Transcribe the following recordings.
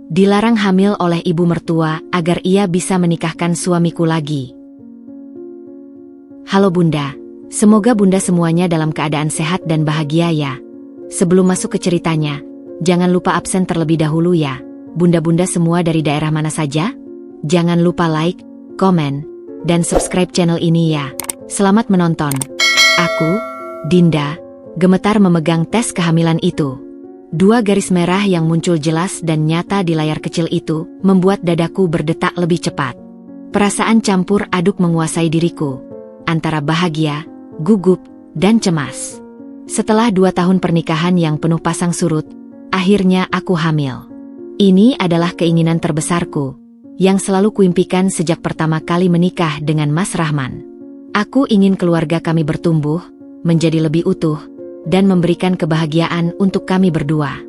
Dilarang hamil oleh ibu mertua agar ia bisa menikahkan suamiku lagi. Halo Bunda, semoga Bunda semuanya dalam keadaan sehat dan bahagia ya. Sebelum masuk ke ceritanya, jangan lupa absen terlebih dahulu ya. Bunda-bunda semua dari daerah mana saja? Jangan lupa like, komen, dan subscribe channel ini ya. Selamat menonton. Aku, Dinda, gemetar memegang tes kehamilan itu. 2 garis merah yang muncul jelas dan nyata di layar kecil itu membuat dadaku berdetak lebih cepat. Perasaan campur aduk menguasai diriku, antara bahagia, gugup, dan cemas. Setelah 2 tahun pernikahan yang penuh pasang surut, akhirnya aku hamil. Ini adalah keinginan terbesarku, yang selalu kuimpikan sejak pertama kali menikah dengan Mas Rahman. Aku ingin keluarga kami bertumbuh, menjadi lebih utuh, dan memberikan kebahagiaan untuk kami berdua.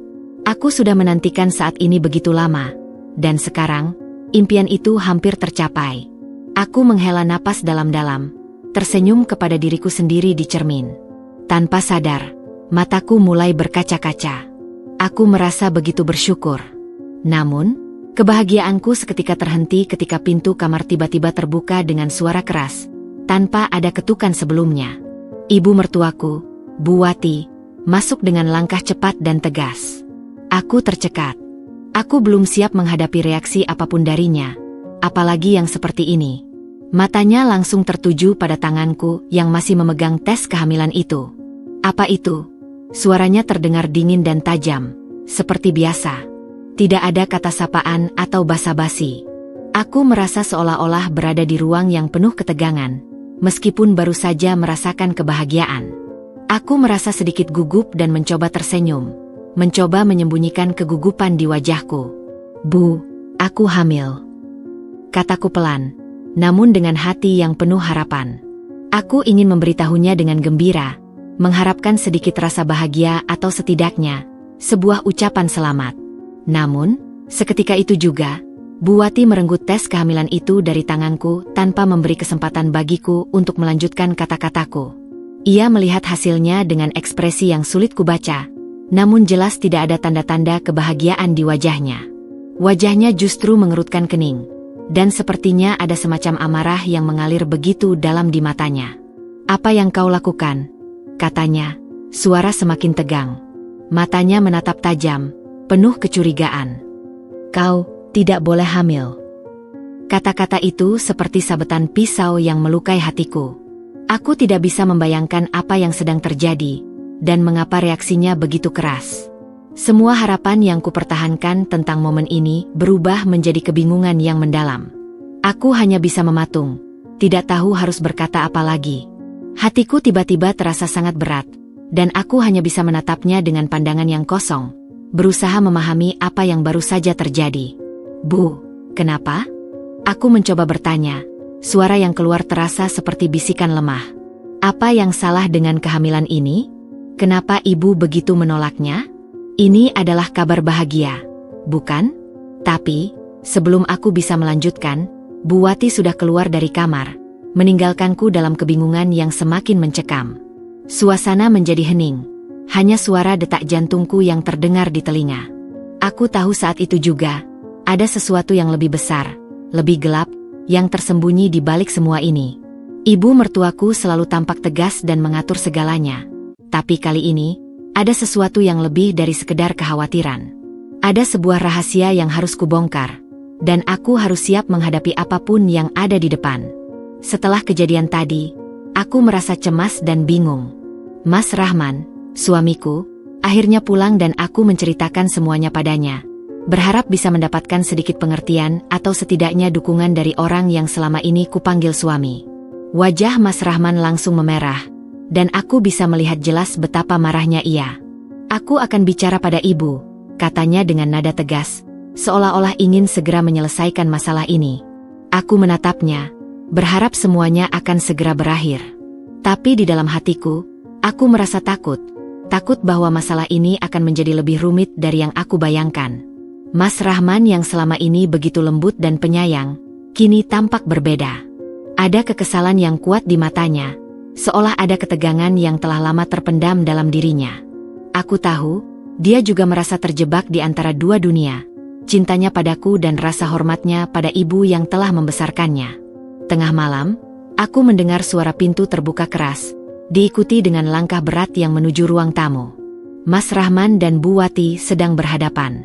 Aku sudah menantikan saat ini begitu lama, dan sekarang, impian itu hampir tercapai. Aku menghela napas dalam-dalam, tersenyum kepada diriku sendiri di cermin. Tanpa sadar, mataku mulai berkaca-kaca. Aku merasa begitu bersyukur. Namun, kebahagiaanku seketika terhenti ketika pintu kamar tiba-tiba terbuka dengan suara keras, tanpa ada ketukan sebelumnya. Ibu mertuaku, Bu Wati, masuk dengan langkah cepat dan tegas. Aku tercekat. Aku belum siap menghadapi reaksi apapun darinya, apalagi yang seperti ini. Matanya langsung tertuju pada tanganku yang masih memegang tes kehamilan itu. Apa itu? Suaranya terdengar dingin dan tajam, seperti biasa. Tidak ada kata sapaan atau basa-basi. Aku merasa seolah-olah berada di ruang yang penuh ketegangan, meskipun baru saja merasakan kebahagiaan. Aku merasa sedikit gugup dan mencoba tersenyum, mencoba menyembunyikan kegugupan di wajahku. Bu, aku hamil. Kataku pelan, namun dengan hati yang penuh harapan. Aku ingin memberitahunya dengan gembira, mengharapkan sedikit rasa bahagia atau setidaknya, sebuah ucapan selamat. Namun, seketika itu juga, Bu Wati merenggut tes kehamilan itu dari tanganku tanpa memberi kesempatan bagiku untuk melanjutkan kata-kataku. Ia melihat hasilnya dengan ekspresi yang sulit kubaca, namun jelas tidak ada tanda-tanda kebahagiaan di wajahnya. Wajahnya justru mengerutkan kening, dan sepertinya ada semacam amarah yang mengalir begitu dalam di matanya. "Apa yang kau lakukan?" katanya, suara semakin tegang. Matanya menatap tajam, penuh kecurigaan. "Kau tidak boleh hamil." Kata-kata itu seperti sabetan pisau yang melukai hatiku. Aku tidak bisa membayangkan apa yang sedang terjadi, dan mengapa reaksinya begitu keras. Semua harapan yang kupertahankan tentang momen ini berubah menjadi kebingungan yang mendalam. Aku hanya bisa mematung, tidak tahu harus berkata apa lagi. Hatiku tiba-tiba terasa sangat berat, dan aku hanya bisa menatapnya dengan pandangan yang kosong, berusaha memahami apa yang baru saja terjadi. "Bu, kenapa?" Aku mencoba bertanya. Suara yang keluar terasa seperti bisikan lemah. "Apa yang salah dengan kehamilan ini? Kenapa ibu begitu menolaknya? Ini adalah kabar bahagia, bukan?" Tapi, sebelum aku bisa melanjutkan, Bu Wati sudah keluar dari kamar, meninggalkanku dalam kebingungan yang semakin mencekam. Suasana menjadi hening, hanya suara detak jantungku yang terdengar di telinga. Aku tahu saat itu juga, ada sesuatu yang lebih besar, lebih gelap, yang tersembunyi di balik semua ini. Ibu mertuaku selalu tampak tegas dan mengatur segalanya. Tapi kali ini, ada sesuatu yang lebih dari sekedar kekhawatiran. Ada sebuah rahasia yang harus kubongkar, dan aku harus siap menghadapi apapun yang ada di depan. Setelah kejadian tadi, aku merasa cemas dan bingung. Mas Rahman, suamiku, akhirnya pulang dan aku menceritakan semuanya padanya. Berharap bisa mendapatkan sedikit pengertian atau setidaknya dukungan dari orang yang selama ini kupanggil suami. Wajah Mas Rahman langsung memerah, dan aku bisa melihat jelas betapa marahnya ia. "Aku akan bicara pada ibu," katanya dengan nada tegas, seolah-olah ingin segera menyelesaikan masalah ini. Aku menatapnya, berharap semuanya akan segera berakhir. Tapi di dalam hatiku, aku merasa takut bahwa masalah ini akan menjadi lebih rumit dari yang aku bayangkan. Mas Rahman yang selama ini begitu lembut dan penyayang, kini tampak berbeda. Ada kekesalan yang kuat di matanya, seolah ada ketegangan yang telah lama terpendam dalam dirinya. Aku tahu, dia juga merasa terjebak di antara dua dunia, cintanya padaku dan rasa hormatnya pada ibu yang telah membesarkannya. Tengah malam, aku mendengar suara pintu terbuka keras, diikuti dengan langkah berat yang menuju ruang tamu. Mas Rahman dan Bu Wati sedang berhadapan.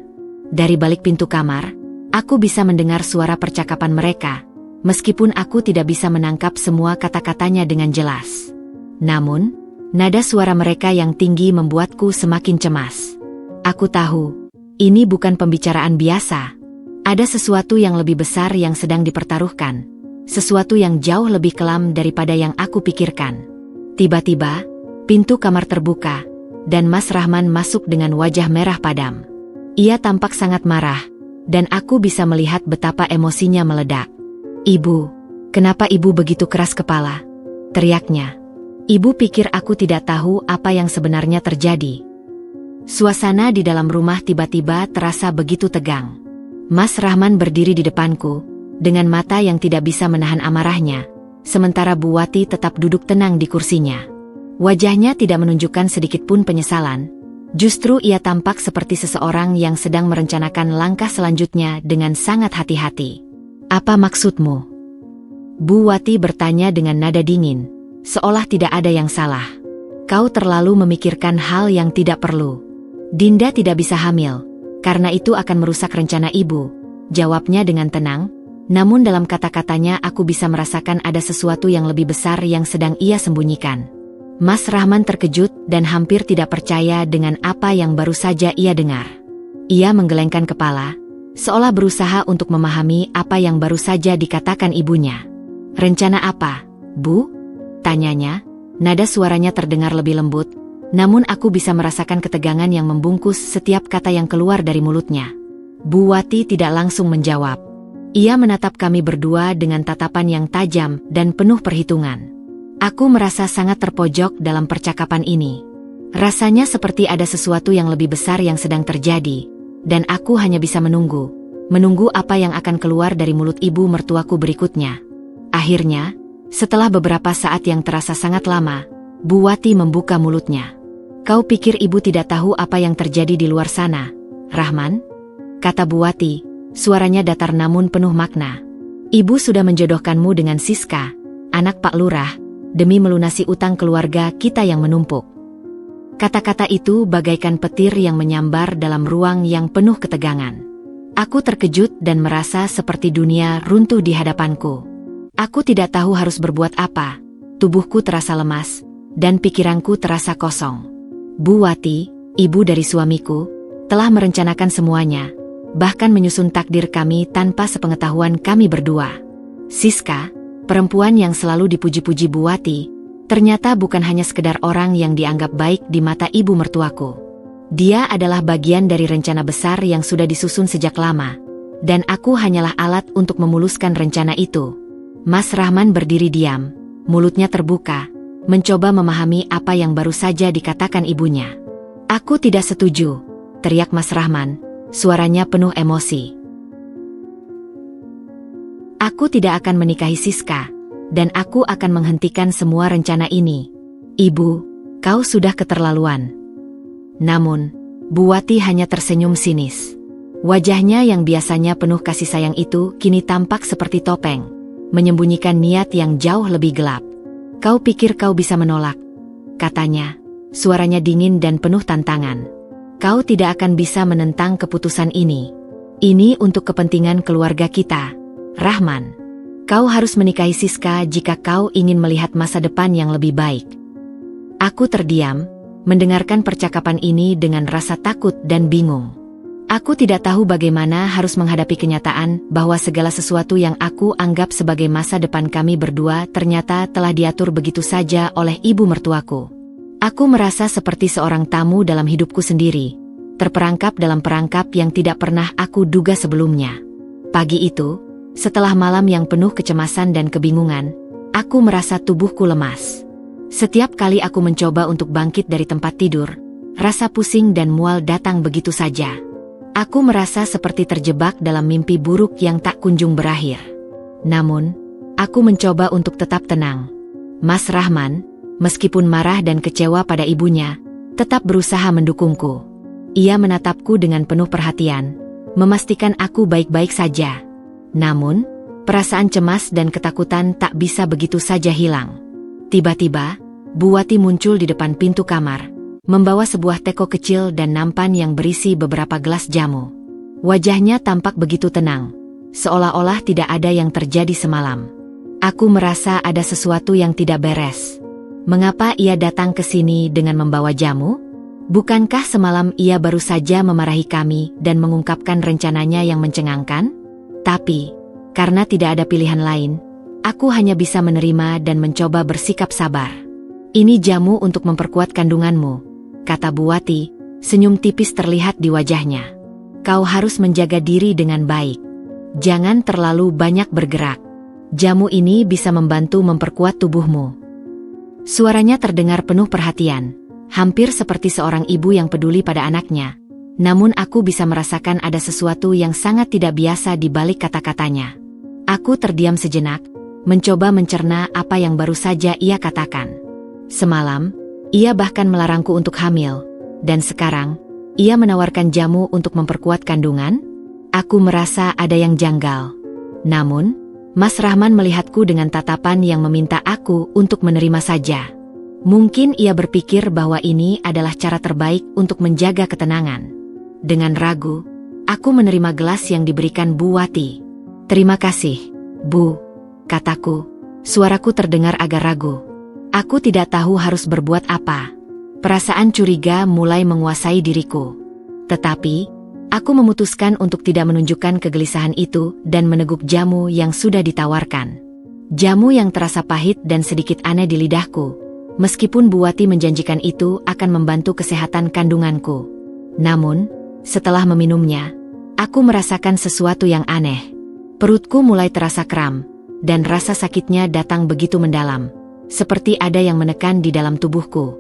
Dari balik pintu kamar, aku bisa mendengar suara percakapan mereka, meskipun aku tidak bisa menangkap semua kata-katanya dengan jelas. Namun, nada suara mereka yang tinggi membuatku semakin cemas. Aku tahu, ini bukan pembicaraan biasa. Ada sesuatu yang lebih besar yang sedang dipertaruhkan. Sesuatu yang jauh lebih kelam daripada yang aku pikirkan. Tiba-tiba, pintu kamar terbuka, dan Mas Rahman masuk dengan wajah merah padam. Ia tampak sangat marah, dan aku bisa melihat betapa emosinya meledak. "Ibu, kenapa ibu begitu keras kepala?" teriaknya. Ibu pikir aku tidak tahu apa yang sebenarnya terjadi. Suasana di dalam rumah tiba-tiba terasa begitu tegang. Mas Rahman berdiri di depanku, dengan mata yang tidak bisa menahan amarahnya, sementara Bu Wati tetap duduk tenang di kursinya. Wajahnya tidak menunjukkan sedikit pun penyesalan, justru ia tampak seperti seseorang yang sedang merencanakan langkah selanjutnya dengan sangat hati-hati. "Apa maksudmu?" Bu Wati bertanya dengan nada dingin, seolah tidak ada yang salah. "Kau terlalu memikirkan hal yang tidak perlu. Dinda tidak bisa hamil, karena itu akan merusak rencana ibu," jawabnya dengan tenang, namun dalam kata-katanya aku bisa merasakan ada sesuatu yang lebih besar yang sedang ia sembunyikan. Mas Rahman terkejut dan hampir tidak percaya dengan apa yang baru saja ia dengar. Ia menggelengkan kepala, seolah berusaha untuk memahami apa yang baru saja dikatakan ibunya. "Rencana apa, Bu?" tanyanya. Nada suaranya terdengar lebih lembut, namun aku bisa merasakan ketegangan yang membungkus setiap kata yang keluar dari mulutnya. Bu Wati tidak langsung menjawab. Ia menatap kami berdua dengan tatapan yang tajam dan penuh perhitungan. Aku merasa sangat terpojok dalam percakapan ini. Rasanya seperti ada sesuatu yang lebih besar yang sedang terjadi, dan aku hanya bisa menunggu apa yang akan keluar dari mulut ibu mertuaku berikutnya. Akhirnya, setelah beberapa saat yang terasa sangat lama, Bu Wati membuka mulutnya. "Kau pikir ibu tidak tahu apa yang terjadi di luar sana, Rahman?" kata Bu Wati, suaranya datar namun penuh makna. "Ibu sudah menjodohkanmu dengan Siska, anak Pak Lurah, demi melunasi utang keluarga kita yang menumpuk." Kata-kata itu bagaikan petir yang menyambar dalam ruang yang penuh ketegangan. Aku terkejut dan merasa seperti dunia runtuh di hadapanku. Aku tidak tahu harus berbuat apa, tubuhku terasa lemas, dan pikiranku terasa kosong. Bu Wati, ibu dari suamiku, telah merencanakan semuanya, bahkan menyusun takdir kami tanpa sepengetahuan kami berdua. Siska, perempuan yang selalu dipuji-puji Bu Wati, ternyata bukan hanya sekedar orang yang dianggap baik di mata ibu mertuaku. Dia adalah bagian dari rencana besar yang sudah disusun sejak lama, dan aku hanyalah alat untuk memuluskan rencana itu. Mas Rahman berdiri diam, mulutnya terbuka, mencoba memahami apa yang baru saja dikatakan ibunya. "Aku tidak setuju," teriak Mas Rahman, suaranya penuh emosi. "Aku tidak akan menikahi Siska, dan aku akan menghentikan semua rencana ini. Ibu, kau sudah keterlaluan." Namun, Bu Wati hanya tersenyum sinis. Wajahnya yang biasanya penuh kasih sayang itu kini tampak seperti topeng, menyembunyikan niat yang jauh lebih gelap. "Kau pikir kau bisa menolak?" katanya, suaranya dingin dan penuh tantangan. "Kau tidak akan bisa menentang keputusan ini. Ini untuk kepentingan keluarga kita, Rahman. Kau harus menikahi Siska jika kau ingin melihat masa depan yang lebih baik." Aku terdiam, mendengarkan percakapan ini dengan rasa takut dan bingung. Aku tidak tahu bagaimana harus menghadapi kenyataan bahwa segala sesuatu yang aku anggap sebagai masa depan kami berdua ternyata telah diatur begitu saja oleh ibu mertuaku. Aku merasa seperti seorang tamu dalam hidupku sendiri, terperangkap dalam perangkap yang tidak pernah aku duga sebelumnya. Pagi itu, setelah malam yang penuh kecemasan dan kebingungan, aku merasa tubuhku lemas. Setiap kali aku mencoba untuk bangkit dari tempat tidur, rasa pusing dan mual datang begitu saja. Aku merasa seperti terjebak dalam mimpi buruk yang tak kunjung berakhir. Namun, aku mencoba untuk tetap tenang. Mas Rahman, meskipun marah dan kecewa pada ibunya, tetap berusaha mendukungku. Ia menatapku dengan penuh perhatian, memastikan aku baik-baik saja. Namun, perasaan cemas dan ketakutan tak bisa begitu saja hilang. Tiba-tiba, Bu Wati muncul di depan pintu kamar, membawa sebuah teko kecil dan nampan yang berisi beberapa gelas jamu. Wajahnya tampak begitu tenang, seolah-olah tidak ada yang terjadi semalam. Aku merasa ada sesuatu yang tidak beres. Mengapa ia datang ke sini dengan membawa jamu? Bukankah semalam ia baru saja memarahi kami dan mengungkapkan rencananya yang mencengangkan? Tapi, karena tidak ada pilihan lain, aku hanya bisa menerima dan mencoba bersikap sabar. Ini jamu untuk memperkuat kandunganmu, kata Bu Wati, senyum tipis terlihat di wajahnya. Kau harus menjaga diri dengan baik. Jangan terlalu banyak bergerak. Jamu ini bisa membantu memperkuat tubuhmu. Suaranya terdengar penuh perhatian, hampir seperti seorang ibu yang peduli pada anaknya. Namun aku bisa merasakan ada sesuatu yang sangat tidak biasa di balik kata-katanya. Aku terdiam sejenak, mencoba mencerna apa yang baru saja ia katakan. Semalam, ia bahkan melarangku untuk hamil, dan sekarang, ia menawarkan jamu untuk memperkuat kandungan? Aku merasa ada yang janggal. Namun, Mas Rahman melihatku dengan tatapan yang meminta aku untuk menerima saja. Mungkin ia berpikir bahwa ini adalah cara terbaik untuk menjaga ketenangan. Dengan ragu, aku menerima gelas yang diberikan Bu Wati. Terima kasih, Bu, kataku. Suaraku terdengar agak ragu. Aku tidak tahu harus berbuat apa. Perasaan curiga mulai menguasai diriku. Tetapi, aku memutuskan untuk tidak menunjukkan kegelisahan itu dan meneguk jamu yang sudah ditawarkan. Jamu yang terasa pahit dan sedikit aneh di lidahku. Meskipun Bu Wati menjanjikan itu akan membantu kesehatan kandunganku. Namun, setelah meminumnya, aku merasakan sesuatu yang aneh. Perutku mulai terasa kram, dan rasa sakitnya datang begitu mendalam, seperti ada yang menekan di dalam tubuhku.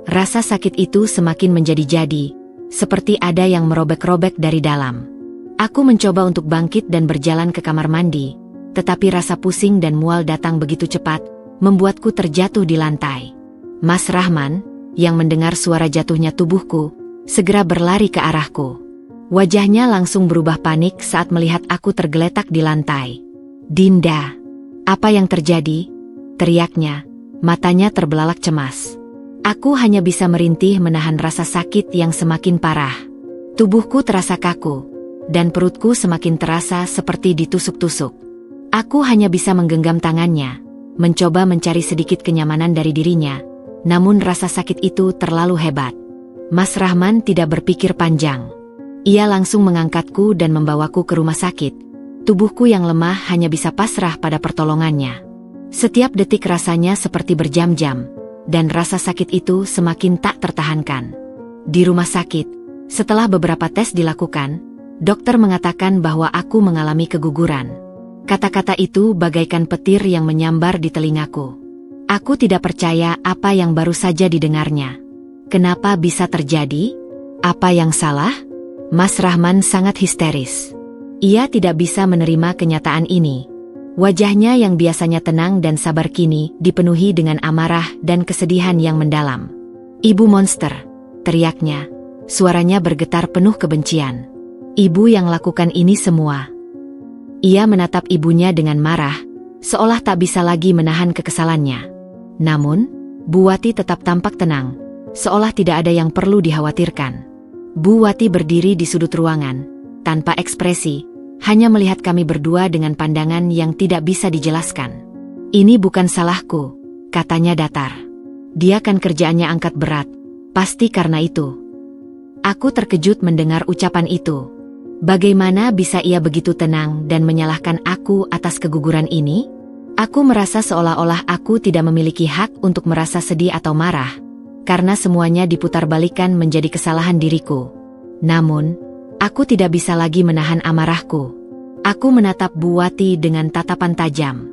Rasa sakit itu semakin menjadi-jadi, seperti ada yang merobek-robek dari dalam. Aku mencoba untuk bangkit dan berjalan ke kamar mandi, tetapi rasa pusing dan mual datang begitu cepat, membuatku terjatuh di lantai. Mas Rahman, yang mendengar suara jatuhnya tubuhku, segera berlari ke arahku. Wajahnya langsung berubah panik saat melihat aku tergeletak di lantai. "Dinda, apa yang terjadi?" teriaknya, matanya terbelalak cemas. Aku hanya bisa merintih menahan rasa sakit yang semakin parah. Tubuhku terasa kaku, dan perutku semakin terasa seperti ditusuk-tusuk. Aku hanya bisa menggenggam tangannya, mencoba mencari sedikit kenyamanan dari dirinya, namun rasa sakit itu terlalu hebat. Mas Rahman tidak berpikir panjang. Ia langsung mengangkatku dan membawaku ke rumah sakit. Tubuhku yang lemah hanya bisa pasrah pada pertolongannya. Setiap detik rasanya seperti berjam-jam, dan rasa sakit itu semakin tak tertahankan. Di rumah sakit, setelah beberapa tes dilakukan, dokter mengatakan bahwa aku mengalami keguguran. Kata-kata itu bagaikan petir yang menyambar di telingaku. Aku tidak percaya apa yang baru saja didengarnya. Kenapa bisa terjadi? Apa yang salah? Mas Rahman sangat histeris. Ia tidak bisa menerima kenyataan ini. Wajahnya yang biasanya tenang dan sabar kini dipenuhi dengan amarah dan kesedihan yang mendalam. "Ibu monster!" teriaknya. Suaranya bergetar penuh kebencian. "Ibu yang lakukan ini semua." Ia menatap ibunya dengan marah, seolah tak bisa lagi menahan kekesalannya. Namun, Bu Wati tetap tampak tenang, seolah tidak ada yang perlu dikhawatirkan. Bu Wati berdiri di sudut ruangan, tanpa ekspresi, hanya melihat kami berdua dengan pandangan yang tidak bisa dijelaskan. "Ini bukan salahku," katanya datar. "Dia kan kerjaannya angkat berat, pasti karena itu." Aku terkejut mendengar ucapan itu. Bagaimana bisa ia begitu tenang dan menyalahkan aku atas keguguran ini? Aku merasa seolah-olah aku tidak memiliki hak untuk merasa sedih atau marah, karena semuanya diputarbalikkan menjadi kesalahan diriku. Namun, aku tidak bisa lagi menahan amarahku. Aku menatap Bu Wati dengan tatapan tajam.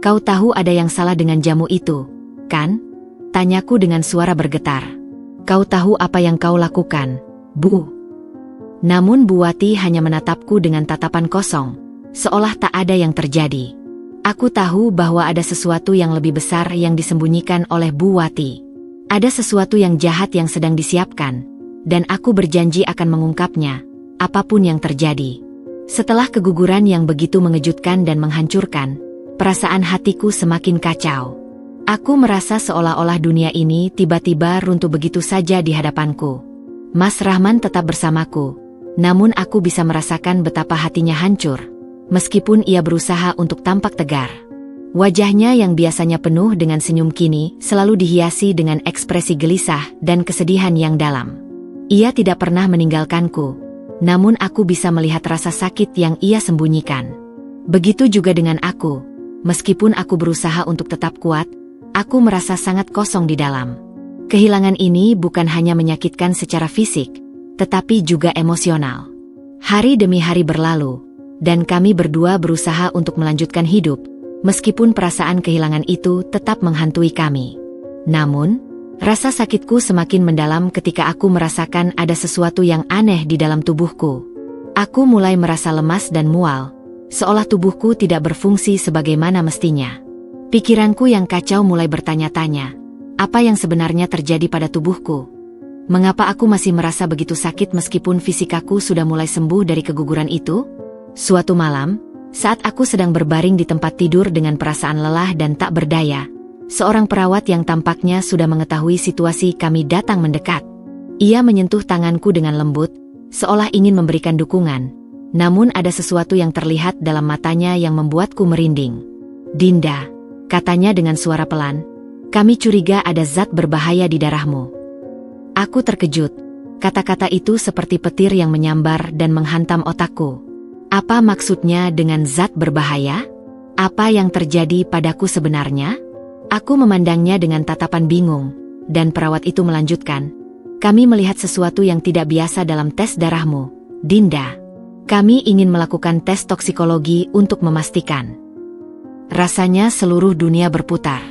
"Kau tahu ada yang salah dengan jamu itu, kan?" tanyaku dengan suara bergetar. "Kau tahu apa yang kau lakukan, Bu?" Namun Bu Wati hanya menatapku dengan tatapan kosong, seolah tak ada yang terjadi. Aku tahu bahwa ada sesuatu yang lebih besar yang disembunyikan oleh Bu Wati. Ada sesuatu yang jahat yang sedang disiapkan, dan aku berjanji akan mengungkapnya, apapun yang terjadi. Setelah keguguran yang begitu mengejutkan dan menghancurkan, perasaan hatiku semakin kacau. Aku merasa seolah-olah dunia ini tiba-tiba runtuh begitu saja di hadapanku. Mas Rahman tetap bersamaku, namun aku bisa merasakan betapa hatinya hancur, meskipun ia berusaha untuk tampak tegar. Wajahnya yang biasanya penuh dengan senyum kini selalu dihiasi dengan ekspresi gelisah dan kesedihan yang dalam. Ia tidak pernah meninggalkanku, namun aku bisa melihat rasa sakit yang ia sembunyikan. Begitu juga dengan aku, meskipun aku berusaha untuk tetap kuat, aku merasa sangat kosong di dalam. Kehilangan ini bukan hanya menyakitkan secara fisik, tetapi juga emosional. Hari demi hari berlalu, dan kami berdua berusaha untuk melanjutkan hidup, meskipun perasaan kehilangan itu tetap menghantui kami. Namun, rasa sakitku semakin mendalam ketika aku merasakan ada sesuatu yang aneh di dalam tubuhku. Aku mulai merasa lemas dan mual, seolah tubuhku tidak berfungsi sebagaimana mestinya. Pikiranku yang kacau mulai bertanya-tanya, apa yang sebenarnya terjadi pada tubuhku? Mengapa aku masih merasa begitu sakit meskipun fisikaku sudah mulai sembuh dari keguguran itu? Suatu malam, saat aku sedang berbaring di tempat tidur dengan perasaan lelah dan tak berdaya, seorang perawat yang tampaknya sudah mengetahui situasi kami datang mendekat. Ia menyentuh tanganku dengan lembut, seolah ingin memberikan dukungan, namun ada sesuatu yang terlihat dalam matanya yang membuatku merinding. "Dinda," katanya dengan suara pelan, "kami curiga ada zat berbahaya di darahmu." Aku terkejut. Kata-kata itu seperti petir yang menyambar dan menghantam otakku. Apa maksudnya dengan zat berbahaya? Apa yang terjadi padaku sebenarnya? Aku memandangnya dengan tatapan bingung, dan perawat itu melanjutkan, "Kami melihat sesuatu yang tidak biasa dalam tes darahmu, Dinda. Kami ingin melakukan tes toksikologi untuk memastikan." Rasanya seluruh dunia berputar.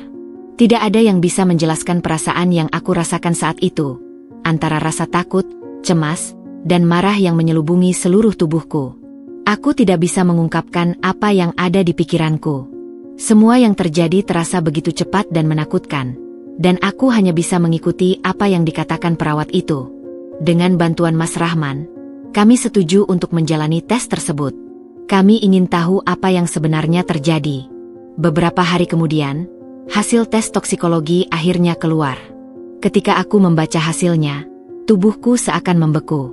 Tidak ada yang bisa menjelaskan perasaan yang aku rasakan saat itu, antara rasa takut, cemas, dan marah yang menyelubungi seluruh tubuhku. Aku tidak bisa mengungkapkan apa yang ada di pikiranku. Semua yang terjadi terasa begitu cepat dan menakutkan, dan aku hanya bisa mengikuti apa yang dikatakan perawat itu. Dengan bantuan Mas Rahman, kami setuju untuk menjalani tes tersebut. Kami ingin tahu apa yang sebenarnya terjadi. Beberapa hari kemudian, hasil tes toksikologi akhirnya keluar. Ketika aku membaca hasilnya, tubuhku seakan membeku.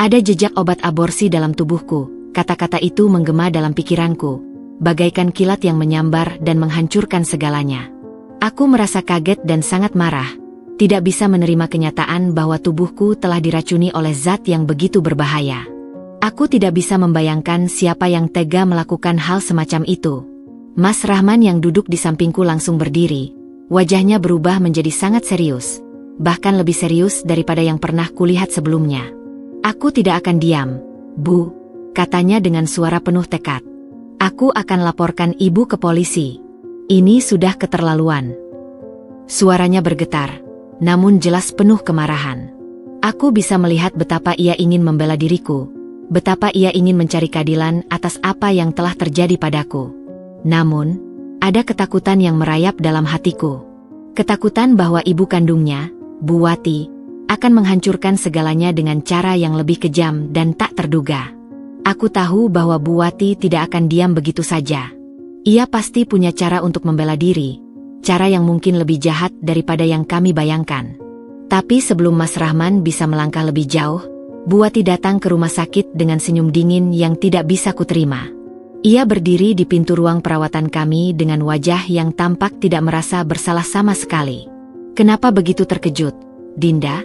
Ada jejak obat aborsi dalam tubuhku. Kata-kata itu menggema dalam pikiranku, bagaikan kilat yang menyambar dan menghancurkan segalanya. Aku merasa kaget dan sangat marah, tidak bisa menerima kenyataan bahwa tubuhku telah diracuni oleh zat yang begitu berbahaya. Aku tidak bisa membayangkan siapa yang tega melakukan hal semacam itu. Mas Rahman yang duduk di sampingku langsung berdiri, wajahnya berubah menjadi sangat serius, bahkan lebih serius daripada yang pernah kulihat sebelumnya. "Aku tidak akan diam, Bu," katanya dengan suara penuh tekad. "Aku akan laporkan ibu ke polisi. Ini sudah keterlaluan." Suaranya bergetar, namun jelas penuh kemarahan. Aku bisa melihat betapa ia ingin membela diriku, betapa ia ingin mencari keadilan atas apa yang telah terjadi padaku. Namun, ada ketakutan yang merayap dalam hatiku. Ketakutan bahwa ibu kandungnya, Bu Wati, akan menghancurkan segalanya dengan cara yang lebih kejam dan tak terduga. Aku tahu bahwa Bu Wati tidak akan diam begitu saja. Ia pasti punya cara untuk membela diri, cara yang mungkin lebih jahat daripada yang kami bayangkan. Tapi sebelum Mas Rahman bisa melangkah lebih jauh, Bu Wati datang ke rumah sakit dengan senyum dingin yang tidak bisa kuterima. Ia berdiri di pintu ruang perawatan kami dengan wajah yang tampak tidak merasa bersalah sama sekali. "Kenapa begitu terkejut, Dinda?"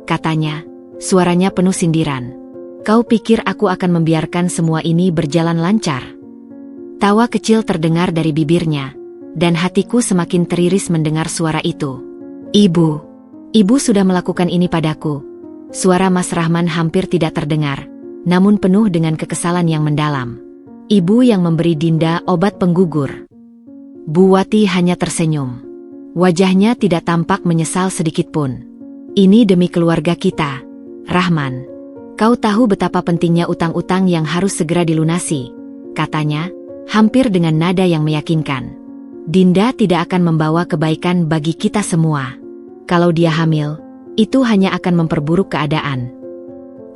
katanya, suaranya penuh sindiran. "Kau pikir aku akan membiarkan semua ini berjalan lancar?" Tawa kecil terdengar dari bibirnya, dan hatiku semakin teriris mendengar suara itu. Ibu sudah melakukan ini padaku." Suara Mas Rahman hampir tidak terdengar, namun penuh dengan kekesalan yang mendalam. "Ibu yang memberi Dinda obat penggugur." Bu Wati hanya tersenyum. Wajahnya tidak tampak menyesal sedikitpun. "Ini demi keluarga kita, Rahman. Kau tahu betapa pentingnya utang-utang yang harus segera dilunasi," katanya, hampir dengan nada yang meyakinkan. "Dinda tidak akan membawa kebaikan bagi kita semua. Kalau dia hamil, itu hanya akan memperburuk keadaan."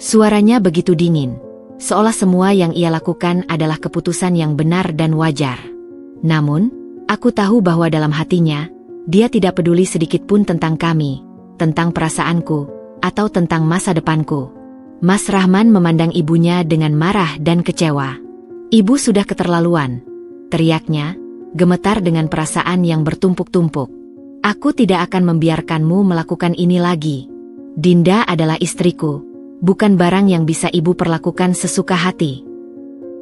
Suaranya begitu dingin, seolah semua yang ia lakukan adalah keputusan yang benar dan wajar. Namun, aku tahu bahwa dalam hatinya, dia tidak peduli sedikit pun tentang kami, tentang perasaanku, atau tentang masa depanku. Mas Rahman memandang ibunya dengan marah dan kecewa. Ibu sudah keterlaluan, teriaknya, gemetar dengan perasaan yang bertumpuk-tumpuk. Aku tidak akan membiarkanmu melakukan ini lagi. Dinda adalah istriku, bukan barang yang bisa ibu perlakukan sesuka hati.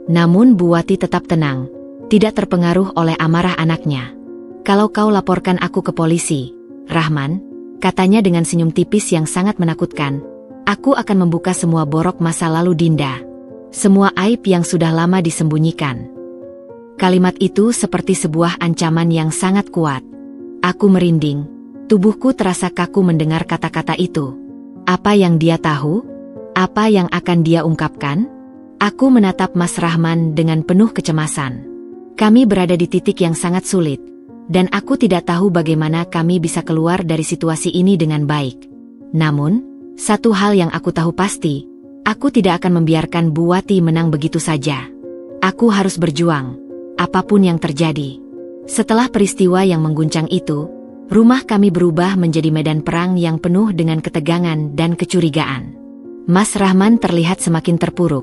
Namun Buwati tetap tenang, tidak terpengaruh oleh amarah anaknya. Kalau kau laporkan aku ke polisi, Rahman, katanya dengan senyum tipis yang sangat menakutkan, aku akan membuka semua borok masa lalu Dinda. Semua aib yang sudah lama disembunyikan. Kalimat itu seperti sebuah ancaman yang sangat kuat. Aku merinding, tubuhku terasa kaku mendengar kata-kata itu. Apa yang dia tahu? Apa yang akan dia ungkapkan? Aku menatap Mas Rahman dengan penuh kecemasan. Kami berada di titik yang sangat sulit, dan aku tidak tahu bagaimana kami bisa keluar dari situasi ini dengan baik. Namun, satu hal yang aku tahu pasti, aku tidak akan membiarkan Buwati menang begitu saja. Aku harus berjuang, apapun yang terjadi. Setelah peristiwa yang mengguncang itu, rumah kami berubah menjadi medan perang yang penuh dengan ketegangan dan kecurigaan. Mas Rahman terlihat semakin terpuruk.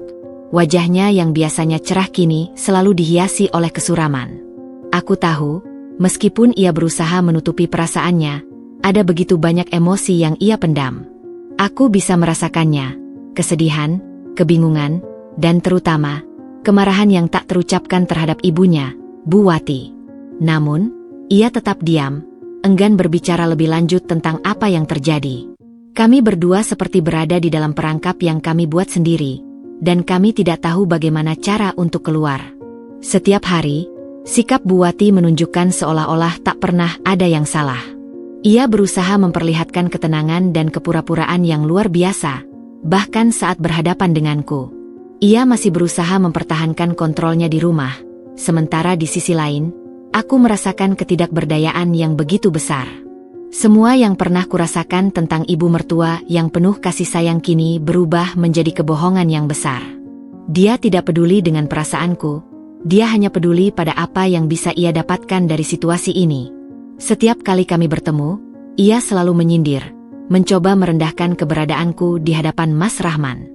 Wajahnya yang biasanya cerah kini selalu dihiasi oleh kesuraman. Aku tahu, meskipun ia berusaha menutupi perasaannya, ada begitu banyak emosi yang ia pendam. Aku bisa merasakannya, kesedihan, kebingungan, dan terutama, kemarahan yang tak terucapkan terhadap ibunya, Buwati. Namun, ia tetap diam, enggan berbicara lebih lanjut tentang apa yang terjadi. Kami berdua seperti berada di dalam perangkap yang kami buat sendiri, dan kami tidak tahu bagaimana cara untuk keluar. Setiap hari, sikap Buwati menunjukkan seolah-olah tak pernah ada yang salah. Ia berusaha memperlihatkan ketenangan dan kepura-puraan yang luar biasa, bahkan saat berhadapan denganku. Ia masih berusaha mempertahankan kontrolnya di rumah, sementara di sisi lain, aku merasakan ketidakberdayaan yang begitu besar. Semua yang pernah kurasakan tentang ibu mertua yang penuh kasih sayang kini berubah menjadi kebohongan yang besar. Dia tidak peduli dengan perasaanku, dia hanya peduli pada apa yang bisa ia dapatkan dari situasi ini. Setiap kali kami bertemu, ia selalu menyindir, mencoba merendahkan keberadaanku di hadapan Mas Rahman.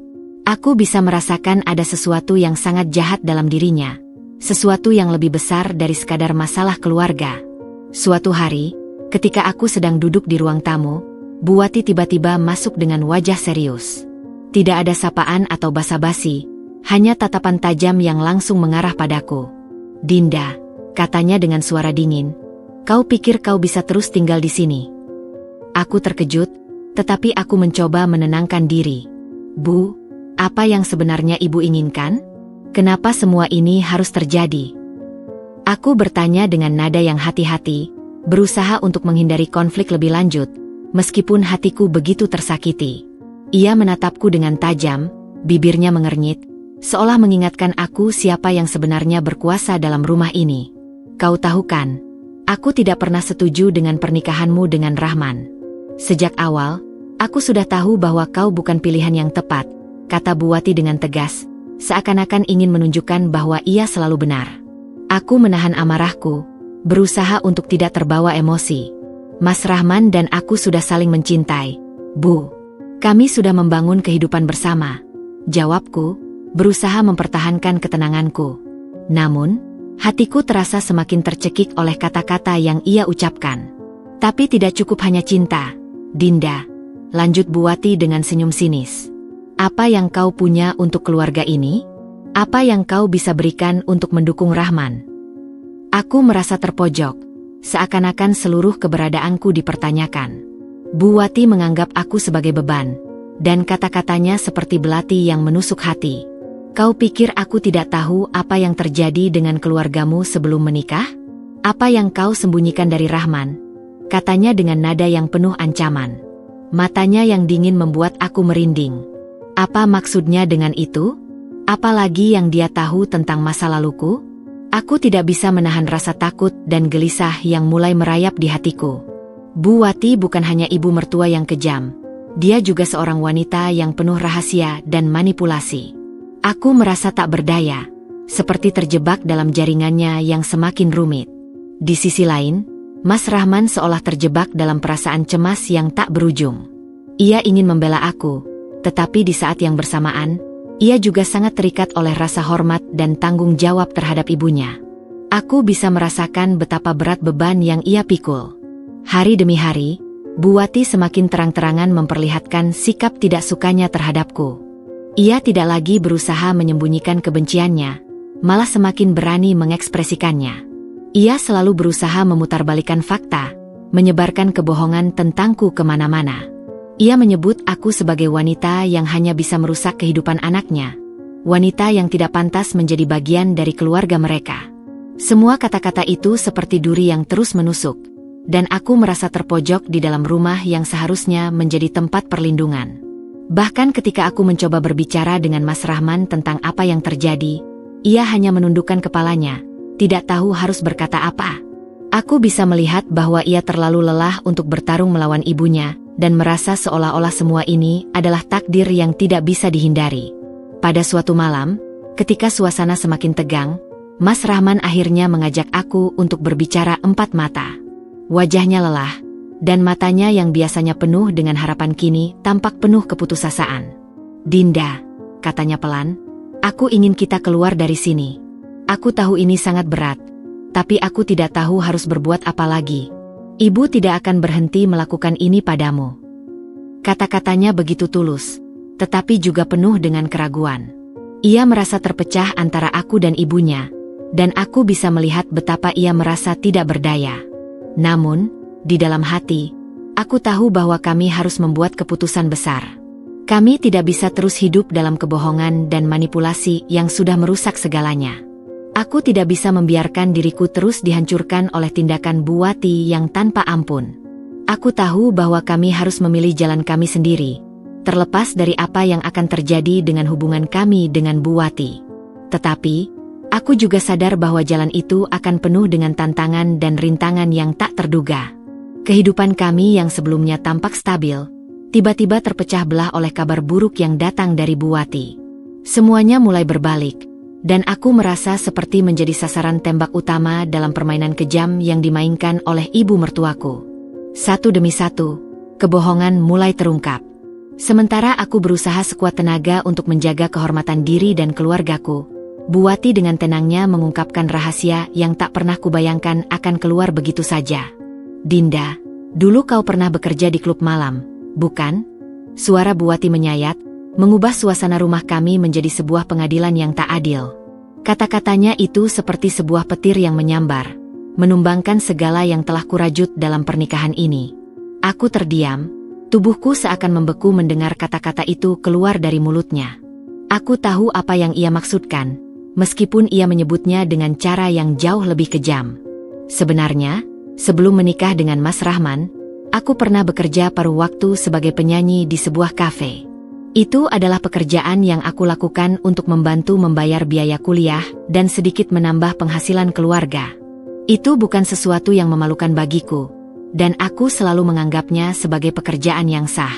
Aku bisa merasakan ada sesuatu yang sangat jahat dalam dirinya. Sesuatu yang lebih besar dari sekadar masalah keluarga. Suatu hari, ketika aku sedang duduk di ruang tamu, Buwati tiba-tiba masuk dengan wajah serius. Tidak ada sapaan atau basa-basi, hanya tatapan tajam yang langsung mengarah padaku. Dinda, katanya dengan suara dingin, kau pikir kau bisa terus tinggal di sini? Aku terkejut, tetapi aku mencoba menenangkan diri. Bu, apa yang sebenarnya ibu inginkan? Kenapa semua ini harus terjadi? Aku bertanya dengan nada yang hati-hati, berusaha untuk menghindari konflik lebih lanjut, meskipun hatiku begitu tersakiti. Ia menatapku dengan tajam, bibirnya mengernyit, seolah mengingatkan aku siapa yang sebenarnya berkuasa dalam rumah ini. Kau tahu kan, aku tidak pernah setuju dengan pernikahanmu dengan Rahman. Sejak awal, aku sudah tahu bahwa kau bukan pilihan yang tepat, kata Buwati dengan tegas, seakan-akan ingin menunjukkan bahwa ia selalu benar. Aku menahan amarahku, berusaha untuk tidak terbawa emosi. Mas Rahman dan aku sudah saling mencintai, Bu. Kami sudah membangun kehidupan bersama. Jawabku, berusaha mempertahankan ketenanganku. Namun, hatiku terasa semakin tercekik oleh kata-kata yang ia ucapkan. Tapi tidak cukup hanya cinta, Dinda, lanjut Buwati dengan senyum sinis. Apa yang kau punya untuk keluarga ini? Apa yang kau bisa berikan untuk mendukung Rahman? Aku merasa terpojok, seakan-akan seluruh keberadaanku dipertanyakan. Buwati menganggap aku sebagai beban, dan kata-katanya seperti belati yang menusuk hati. Kau pikir aku tidak tahu apa yang terjadi dengan keluargamu sebelum menikah? Apa yang kau sembunyikan dari Rahman? Katanya dengan nada yang penuh ancaman. Matanya yang dingin membuat aku merinding. Apa maksudnya dengan itu? Apalagi yang dia tahu tentang masa laluku? Aku tidak bisa menahan rasa takut dan gelisah yang mulai merayap di hatiku. Buwati bukan hanya ibu mertua yang kejam. Dia juga seorang wanita yang penuh rahasia dan manipulasi. Aku merasa tak berdaya, seperti terjebak dalam jaringannya yang semakin rumit. Di sisi lain, Mas Rahman seolah terjebak dalam perasaan cemas yang tak berujung. Ia ingin membela aku, tetapi di saat yang bersamaan, ia juga sangat terikat oleh rasa hormat dan tanggung jawab terhadap ibunya. Aku bisa merasakan betapa berat beban yang ia pikul. Hari demi hari, Bu Wati semakin terang-terangan memperlihatkan sikap tidak sukanya terhadapku. Ia tidak lagi berusaha menyembunyikan kebenciannya, malah semakin berani mengekspresikannya. Ia selalu berusaha memutarbalikkan fakta, menyebarkan kebohongan tentangku kemana-mana. Ia menyebut aku sebagai wanita yang hanya bisa merusak kehidupan anaknya, wanita yang tidak pantas menjadi bagian dari keluarga mereka. Semua kata-kata itu seperti duri yang terus menusuk, dan aku merasa terpojok di dalam rumah yang seharusnya menjadi tempat perlindungan. Bahkan ketika aku mencoba berbicara dengan Mas Rahman tentang apa yang terjadi, ia hanya menundukkan kepalanya, tidak tahu harus berkata apa. Aku bisa melihat bahwa ia terlalu lelah untuk bertarung melawan ibunya, dan merasa seolah-olah semua ini adalah takdir yang tidak bisa dihindari. Pada suatu malam, ketika suasana semakin tegang, Mas Rahman akhirnya mengajak aku untuk berbicara empat mata. Wajahnya lelah, dan matanya yang biasanya penuh dengan harapan kini tampak penuh keputusasaan. "Dinda," katanya pelan, "aku ingin kita keluar dari sini. Aku tahu ini sangat berat, tapi aku tidak tahu harus berbuat apa lagi. Ibu tidak akan berhenti melakukan ini padamu." Kata-katanya begitu tulus, tetapi juga penuh dengan keraguan. Ia merasa terpecah antara aku dan ibunya, dan aku bisa melihat betapa ia merasa tidak berdaya. Namun, di dalam hati, aku tahu bahwa kami harus membuat keputusan besar. Kami tidak bisa terus hidup dalam kebohongan dan manipulasi yang sudah merusak segalanya. Aku tidak bisa membiarkan diriku terus dihancurkan oleh tindakan Bu Wati yang tanpa ampun. Aku tahu bahwa kami harus memilih jalan kami sendiri, terlepas dari apa yang akan terjadi dengan hubungan kami dengan Bu Wati. Tetapi, aku juga sadar bahwa jalan itu akan penuh dengan tantangan dan rintangan yang tak terduga. Kehidupan kami yang sebelumnya tampak stabil, tiba-tiba terpecah belah oleh kabar buruk yang datang dari Bu Wati. Semuanya mulai berbalik, dan aku merasa seperti menjadi sasaran tembak utama dalam permainan kejam yang dimainkan oleh ibu mertuaku. Satu demi satu, kebohongan mulai terungkap. Sementara aku berusaha sekuat tenaga untuk menjaga kehormatan diri dan keluargaku, Bu Wati dengan tenangnya mengungkapkan rahasia yang tak pernah kubayangkan akan keluar begitu saja. "Dinda, dulu kau pernah bekerja di klub malam, bukan?" Suara Bu Wati menyayat, mengubah suasana rumah kami menjadi sebuah pengadilan yang tak adil. Kata-katanya itu seperti sebuah petir yang menyambar, menumbangkan segala yang telah kurajut dalam pernikahan ini. Aku terdiam, tubuhku seakan membeku mendengar kata-kata itu keluar dari mulutnya. Aku tahu apa yang ia maksudkan, meskipun ia menyebutnya dengan cara yang jauh lebih kejam. Sebenarnya, sebelum menikah dengan Mas Rahman, aku pernah bekerja paruh waktu sebagai penyanyi di sebuah kafe. Itu adalah pekerjaan yang aku lakukan untuk membantu membayar biaya kuliah dan sedikit menambah penghasilan keluarga. Itu bukan sesuatu yang memalukan bagiku, dan aku selalu menganggapnya sebagai pekerjaan yang sah.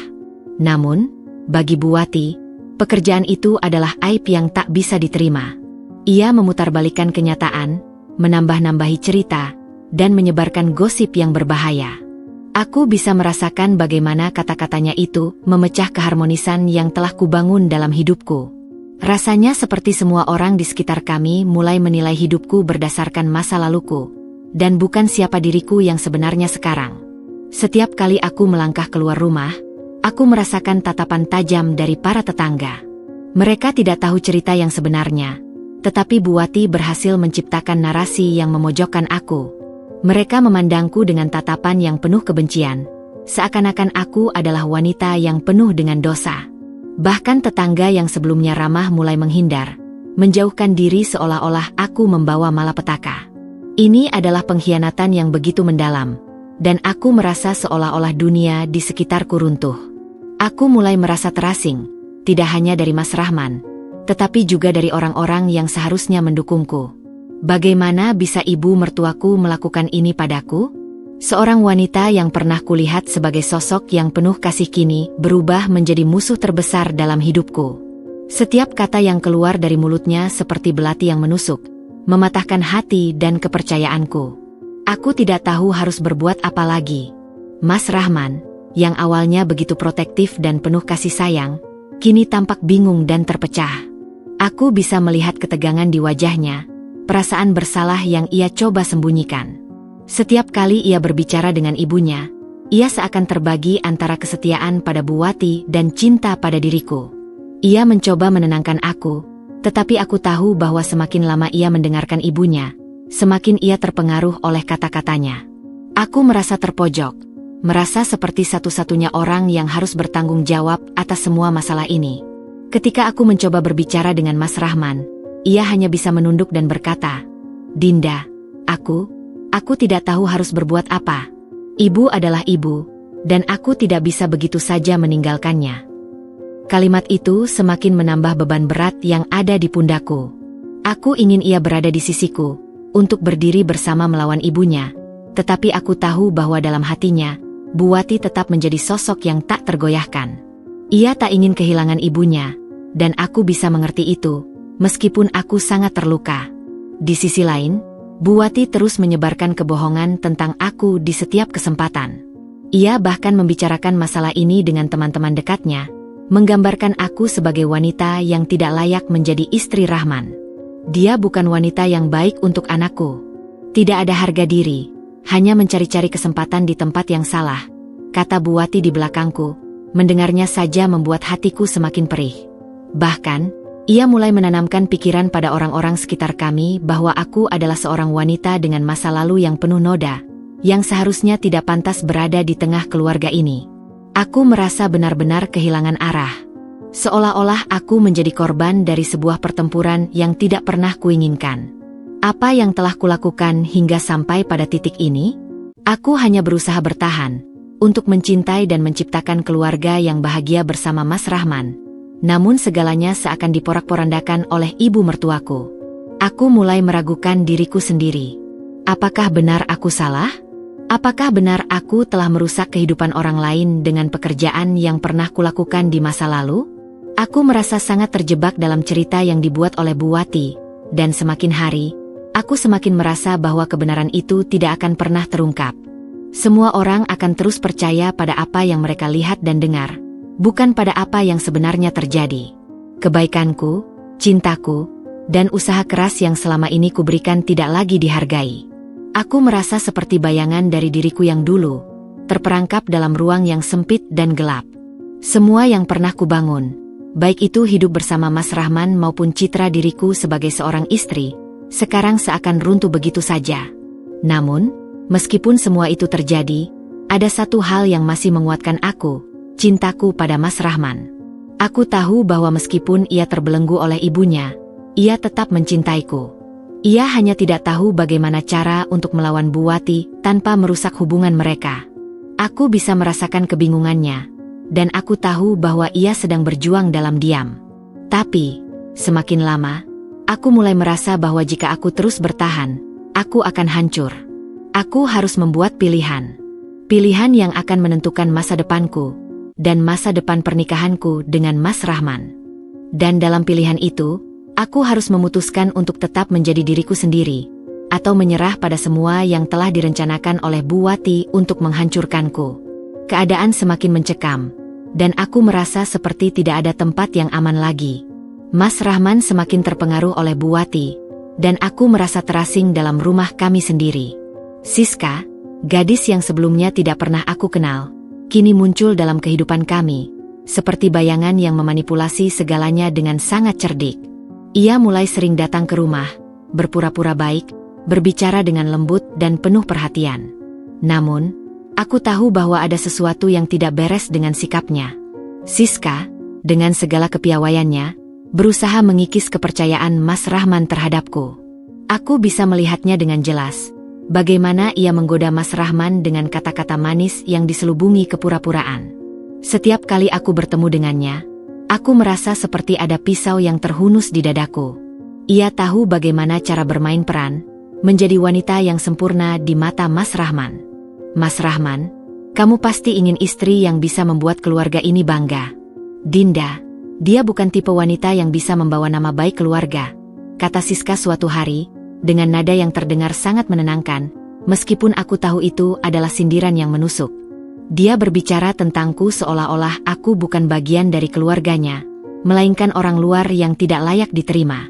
Namun, bagi Bu Wati, pekerjaan itu adalah aib yang tak bisa diterima. Ia memutarbalikkan kenyataan, menambah-nambahi cerita, dan menyebarkan gosip yang berbahaya. Aku bisa merasakan bagaimana kata-katanya itu memecah keharmonisan yang telah kubangun dalam hidupku. Rasanya seperti semua orang di sekitar kami mulai menilai hidupku berdasarkan masa laluku, dan bukan siapa diriku yang sebenarnya sekarang. Setiap kali aku melangkah keluar rumah, aku merasakan tatapan tajam dari para tetangga. Mereka tidak tahu cerita yang sebenarnya, tetapi Bu Wati berhasil menciptakan narasi yang memojokkan aku. Mereka memandangku dengan tatapan yang penuh kebencian, seakan-akan aku adalah wanita yang penuh dengan dosa. Bahkan tetangga yang sebelumnya ramah mulai menghindar, menjauhkan diri seolah-olah aku membawa malapetaka. Ini adalah pengkhianatan yang begitu mendalam, dan aku merasa seolah-olah dunia di sekitarku runtuh. Aku mulai merasa terasing, tidak hanya dari Mas Rahman, tetapi juga dari orang-orang yang seharusnya mendukungku. Bagaimana bisa ibu mertuaku melakukan ini padaku? Seorang wanita yang pernah kulihat sebagai sosok yang penuh kasih kini berubah menjadi musuh terbesar dalam hidupku. Setiap kata yang keluar dari mulutnya seperti belati yang menusuk, mematahkan hati dan kepercayaanku. Aku tidak tahu harus berbuat apa lagi. Mas Rahman, yang awalnya begitu protektif dan penuh kasih sayang, kini tampak bingung dan terpecah. Aku bisa melihat ketegangan di wajahnya, perasaan bersalah yang ia coba sembunyikan. Setiap kali ia berbicara dengan ibunya, ia seakan terbagi antara kesetiaan pada Bu Wati dan cinta pada diriku. Ia mencoba menenangkan aku, tetapi aku tahu bahwa semakin lama ia mendengarkan ibunya, semakin ia terpengaruh oleh kata-katanya. Aku merasa terpojok, merasa seperti satu-satunya orang yang harus bertanggung jawab atas semua masalah ini. Ketika aku mencoba berbicara dengan Mas Rahman, ia hanya bisa menunduk dan berkata, "Dinda, aku tidak tahu harus berbuat apa. Ibu adalah ibu, dan aku tidak bisa begitu saja meninggalkannya." Kalimat itu semakin menambah beban berat yang ada di pundakku. Aku ingin ia berada di sisiku, untuk berdiri bersama melawan ibunya, tetapi aku tahu bahwa dalam hatinya, Bu Wati tetap menjadi sosok yang tak tergoyahkan. Ia tak ingin kehilangan ibunya, dan aku bisa mengerti itu, meskipun aku sangat terluka. Di sisi lain, Bu Wati terus menyebarkan kebohongan tentang aku di setiap kesempatan. Ia bahkan membicarakan masalah ini dengan teman-teman dekatnya, menggambarkan aku sebagai wanita yang tidak layak menjadi istri Rahman. Dia bukan wanita yang baik untuk anakku. Tidak ada harga diri, hanya mencari-cari kesempatan di tempat yang salah, kata Bu Wati di belakangku. Mendengarnya saja membuat hatiku semakin perih. Bahkan, ia mulai menanamkan pikiran pada orang-orang sekitar kami bahwa aku adalah seorang wanita dengan masa lalu yang penuh noda, yang seharusnya tidak pantas berada di tengah keluarga ini. Aku merasa benar-benar kehilangan arah. Seolah-olah aku menjadi korban dari sebuah pertempuran yang tidak pernah kuinginkan. Apa yang telah kulakukan hingga sampai pada titik ini? Aku hanya berusaha bertahan, untuk mencintai dan menciptakan keluarga yang bahagia bersama Mas Rahman. Namun segalanya seakan diporak-porandakan oleh ibu mertuaku. Aku mulai meragukan diriku sendiri. Apakah benar aku salah? Apakah benar aku telah merusak kehidupan orang lain dengan pekerjaan yang pernah kulakukan di masa lalu? Aku merasa sangat terjebak dalam cerita yang dibuat oleh Bu Wati, dan semakin hari, aku semakin merasa bahwa kebenaran itu tidak akan pernah terungkap. Semua orang akan terus percaya pada apa yang mereka lihat dan dengar, bukan pada apa yang sebenarnya terjadi. Kebaikanku, cintaku, dan usaha keras yang selama ini kuberikan tidak lagi dihargai. Aku merasa seperti bayangan dari diriku yang dulu, terperangkap dalam ruang yang sempit dan gelap. Semua yang pernah kubangun, baik itu hidup bersama Mas Rahman maupun citra diriku sebagai seorang istri, sekarang seakan runtuh begitu saja. Namun, meskipun semua itu terjadi, ada satu hal yang masih menguatkan aku, cintaku pada Mas Rahman. Aku tahu bahwa meskipun ia terbelenggu oleh ibunya, ia tetap mencintaiku. Ia hanya tidak tahu bagaimana cara untuk melawan Bu Wati tanpa merusak hubungan mereka. Aku bisa merasakan kebingungannya, dan aku tahu bahwa ia sedang berjuang dalam diam. Tapi, semakin lama, aku mulai merasa bahwa jika aku terus bertahan, aku akan hancur. Aku harus membuat pilihan. Pilihan yang akan menentukan masa depanku, dan masa depan pernikahanku dengan Mas Rahman. Dan dalam pilihan itu, aku harus memutuskan untuk tetap menjadi diriku sendiri, atau menyerah pada semua yang telah direncanakan oleh Bu Wati untuk menghancurkanku. Keadaan semakin mencekam, dan aku merasa seperti tidak ada tempat yang aman lagi. Mas Rahman semakin terpengaruh oleh Bu Wati, dan aku merasa terasing dalam rumah kami sendiri. Siska, gadis yang sebelumnya tidak pernah aku kenal, kini muncul dalam kehidupan kami, seperti bayangan yang memanipulasi segalanya dengan sangat cerdik. Ia mulai sering datang ke rumah, berpura-pura baik, berbicara dengan lembut dan penuh perhatian. Namun, aku tahu bahwa ada sesuatu yang tidak beres dengan sikapnya. Siska, dengan segala kepiawaiannya, berusaha mengikis kepercayaan Mas Rahman terhadapku. Aku bisa melihatnya dengan jelas, bagaimana ia menggoda Mas Rahman dengan kata-kata manis yang diselubungi kepura-puraan. Setiap kali aku bertemu dengannya, aku merasa seperti ada pisau yang terhunus di dadaku. Ia tahu bagaimana cara bermain peran, menjadi wanita yang sempurna di mata Mas Rahman. Mas Rahman, kamu pasti ingin istri yang bisa membuat keluarga ini bangga. Dinda, dia bukan tipe wanita yang bisa membawa nama baik keluarga, kata Siska suatu hari, dengan nada yang terdengar sangat menenangkan, meskipun aku tahu itu adalah sindiran yang menusuk. Dia berbicara tentangku seolah-olah aku bukan bagian dari keluarganya, melainkan orang luar yang tidak layak diterima.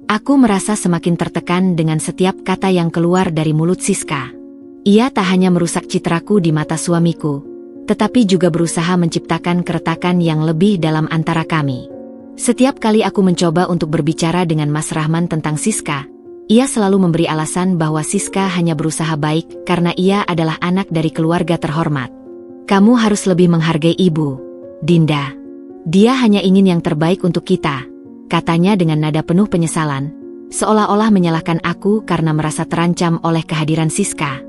Aku merasa semakin tertekan dengan setiap kata yang keluar dari mulut Siska. Ia tak hanya merusak citraku di mata suamiku, tetapi juga berusaha menciptakan keretakan yang lebih dalam antara kami. Setiap kali aku mencoba untuk berbicara dengan Mas Rahman tentang Siska, ia selalu memberi alasan bahwa Siska hanya berusaha baik karena ia adalah anak dari keluarga terhormat. Kamu harus lebih menghargai ibu, Dinda. Dia hanya ingin yang terbaik untuk kita, katanya dengan nada penuh penyesalan, seolah-olah menyalahkan aku karena merasa terancam oleh kehadiran Siska.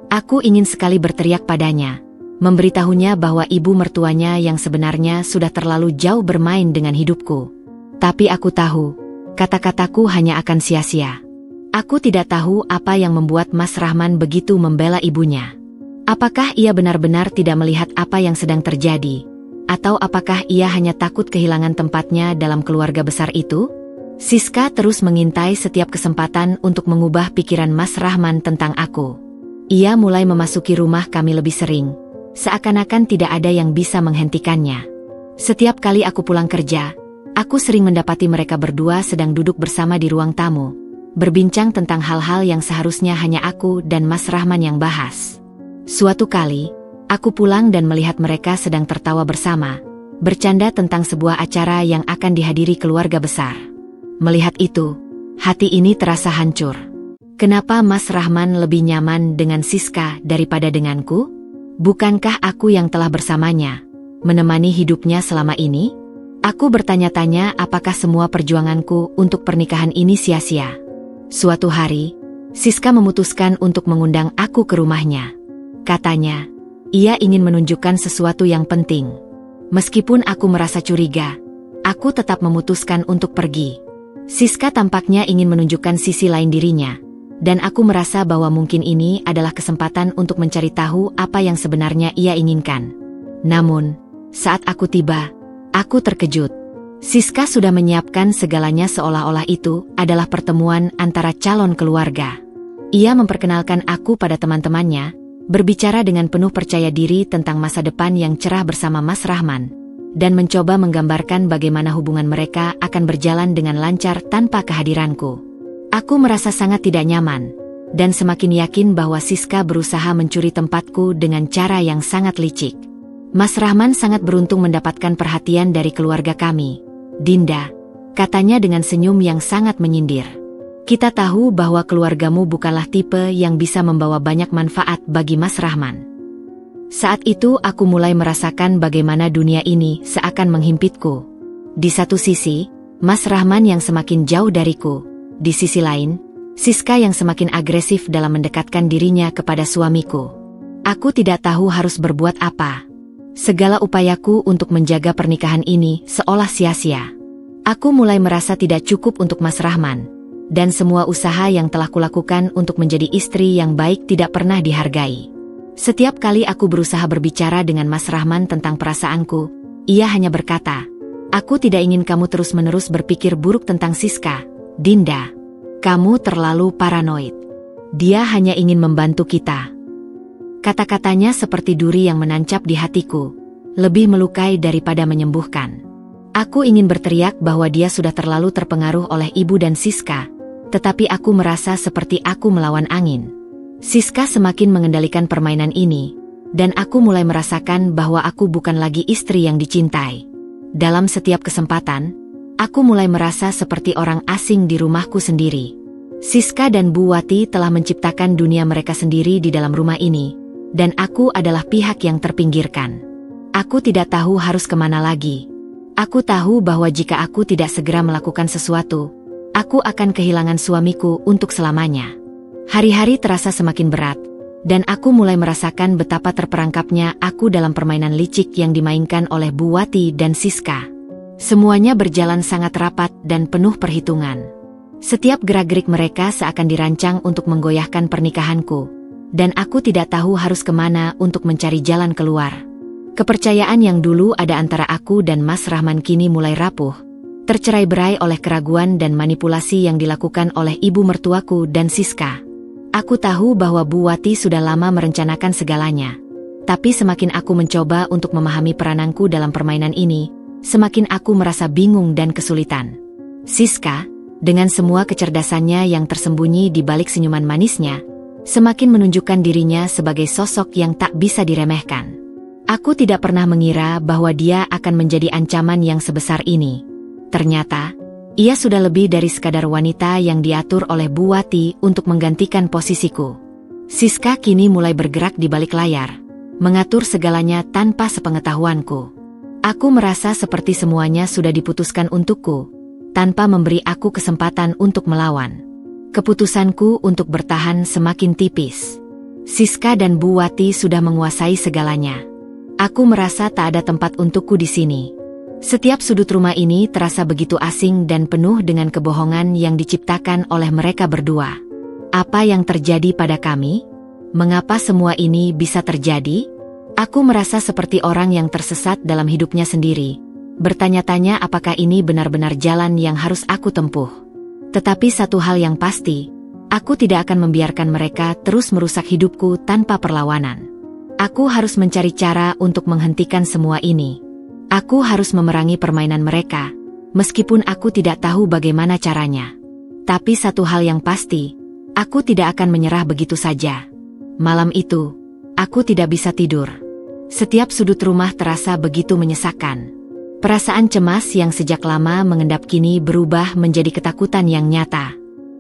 Aku ingin sekali berteriak padanya, memberitahunya bahwa ibu mertuanya yang sebenarnya sudah terlalu jauh bermain dengan hidupku. Tapi aku tahu, kata-kataku hanya akan sia-sia. Aku tidak tahu apa yang membuat Mas Rahman begitu membela ibunya. Apakah ia benar-benar tidak melihat apa yang sedang terjadi? Atau apakah ia hanya takut kehilangan tempatnya dalam keluarga besar itu? Siska terus mengintai setiap kesempatan untuk mengubah pikiran Mas Rahman tentang aku. Ia mulai memasuki rumah kami lebih sering, seakan-akan tidak ada yang bisa menghentikannya. Setiap kali aku pulang kerja, aku sering mendapati mereka berdua sedang duduk bersama di ruang tamu, berbincang tentang hal-hal yang seharusnya hanya aku dan Mas Rahman yang bahas. Suatu kali, aku pulang dan melihat mereka sedang tertawa bersama, bercanda tentang sebuah acara yang akan dihadiri keluarga besar. Melihat itu, hati ini terasa hancur. Kenapa Mas Rahman lebih nyaman dengan Siska daripada denganku? Bukankah aku yang telah bersamanya, menemani hidupnya selama ini? Aku bertanya-tanya apakah semua perjuanganku untuk pernikahan ini sia-sia. Suatu hari, Siska memutuskan untuk mengundang aku ke rumahnya. Katanya, ia ingin menunjukkan sesuatu yang penting. Meskipun aku merasa curiga, aku tetap memutuskan untuk pergi. Siska tampaknya ingin menunjukkan sisi lain dirinya, dan aku merasa bahwa mungkin ini adalah kesempatan untuk mencari tahu apa yang sebenarnya ia inginkan. Namun, saat aku tiba, aku terkejut. Siska sudah menyiapkan segalanya seolah-olah itu adalah pertemuan antara calon keluarga. Ia memperkenalkan aku pada teman-temannya, berbicara dengan penuh percaya diri tentang masa depan yang cerah bersama Mas Rahman, dan mencoba menggambarkan bagaimana hubungan mereka akan berjalan dengan lancar tanpa kehadiranku. Aku merasa sangat tidak nyaman, dan semakin yakin bahwa Siska berusaha mencuri tempatku dengan cara yang sangat licik. Mas Rahman sangat beruntung mendapatkan perhatian dari keluarga kami, Dinda, katanya dengan senyum yang sangat menyindir. Kita tahu bahwa keluargamu bukanlah tipe yang bisa membawa banyak manfaat bagi Mas Rahman. Saat itu aku mulai merasakan bagaimana dunia ini seakan menghimpitku. Di satu sisi, Mas Rahman yang semakin jauh dariku. Di sisi lain, Siska yang semakin agresif dalam mendekatkan dirinya kepada suamiku. Aku tidak tahu harus berbuat apa. Segala upayaku untuk menjaga pernikahan ini seolah sia-sia. Aku mulai merasa tidak cukup untuk Mas Rahman, dan semua usaha yang telah kulakukan untuk menjadi istri yang baik tidak pernah dihargai. Setiap kali aku berusaha berbicara dengan Mas Rahman tentang perasaanku, ia hanya berkata, "Aku tidak ingin kamu terus-menerus berpikir buruk tentang Siska, Dinda. Kamu terlalu paranoid. Dia hanya ingin membantu kita." Kata-katanya seperti duri yang menancap di hatiku, lebih melukai daripada menyembuhkan. Aku ingin berteriak bahwa dia sudah terlalu terpengaruh oleh ibu dan Siska, tetapi aku merasa seperti aku melawan angin. Siska semakin mengendalikan permainan ini, dan aku mulai merasakan bahwa aku bukan lagi istri yang dicintai. Dalam setiap kesempatan, aku mulai merasa seperti orang asing di rumahku sendiri. Siska dan Bu Wati telah menciptakan dunia mereka sendiri di dalam rumah ini, dan aku adalah pihak yang terpinggirkan. Aku tidak tahu harus kemana lagi. Aku tahu bahwa jika aku tidak segera melakukan sesuatu, aku akan kehilangan suamiku untuk selamanya. Hari-hari terasa semakin berat, dan aku mulai merasakan betapa terperangkapnya aku dalam permainan licik yang dimainkan oleh Bu Wati dan Siska. Semuanya berjalan sangat rapat dan penuh perhitungan. Setiap gerak-gerik mereka seakan dirancang untuk menggoyahkan pernikahanku, dan aku tidak tahu harus kemana untuk mencari jalan keluar. Kepercayaan yang dulu ada antara aku dan Mas Rahman kini mulai rapuh, tercerai-berai oleh keraguan dan manipulasi yang dilakukan oleh ibu mertuaku dan Siska. Aku tahu bahwa Bu Wati sudah lama merencanakan segalanya. Tapi semakin aku mencoba untuk memahami perananku dalam permainan ini, semakin aku merasa bingung dan kesulitan. Siska, dengan semua kecerdasannya yang tersembunyi di balik senyuman manisnya, semakin menunjukkan dirinya sebagai sosok yang tak bisa diremehkan. Aku tidak pernah mengira bahwa dia akan menjadi ancaman yang sebesar ini. Ternyata, ia sudah lebih dari sekadar wanita yang diatur oleh Bu Wati untuk menggantikan posisiku. Siska kini mulai bergerak di balik layar, mengatur segalanya tanpa sepengetahuanku. Aku merasa seperti semuanya sudah diputuskan untukku, tanpa memberi aku kesempatan untuk melawan. Keputusanku untuk bertahan semakin tipis. Siska dan Bu Wati sudah menguasai segalanya. Aku merasa tak ada tempat untukku di sini. Setiap sudut rumah ini terasa begitu asing dan penuh dengan kebohongan yang diciptakan oleh mereka berdua. Apa yang terjadi pada kami? Mengapa semua ini bisa terjadi? Aku merasa seperti orang yang tersesat dalam hidupnya sendiri, bertanya-tanya apakah ini benar-benar jalan yang harus aku tempuh. Tetapi satu hal yang pasti, aku tidak akan membiarkan mereka terus merusak hidupku tanpa perlawanan. Aku harus mencari cara untuk menghentikan semua ini. Aku harus memerangi permainan mereka, meskipun aku tidak tahu bagaimana caranya. Tapi satu hal yang pasti, aku tidak akan menyerah begitu saja. Malam itu, aku tidak bisa tidur. Setiap sudut rumah terasa begitu menyesakkan. Perasaan cemas yang sejak lama mengendap kini berubah menjadi ketakutan yang nyata.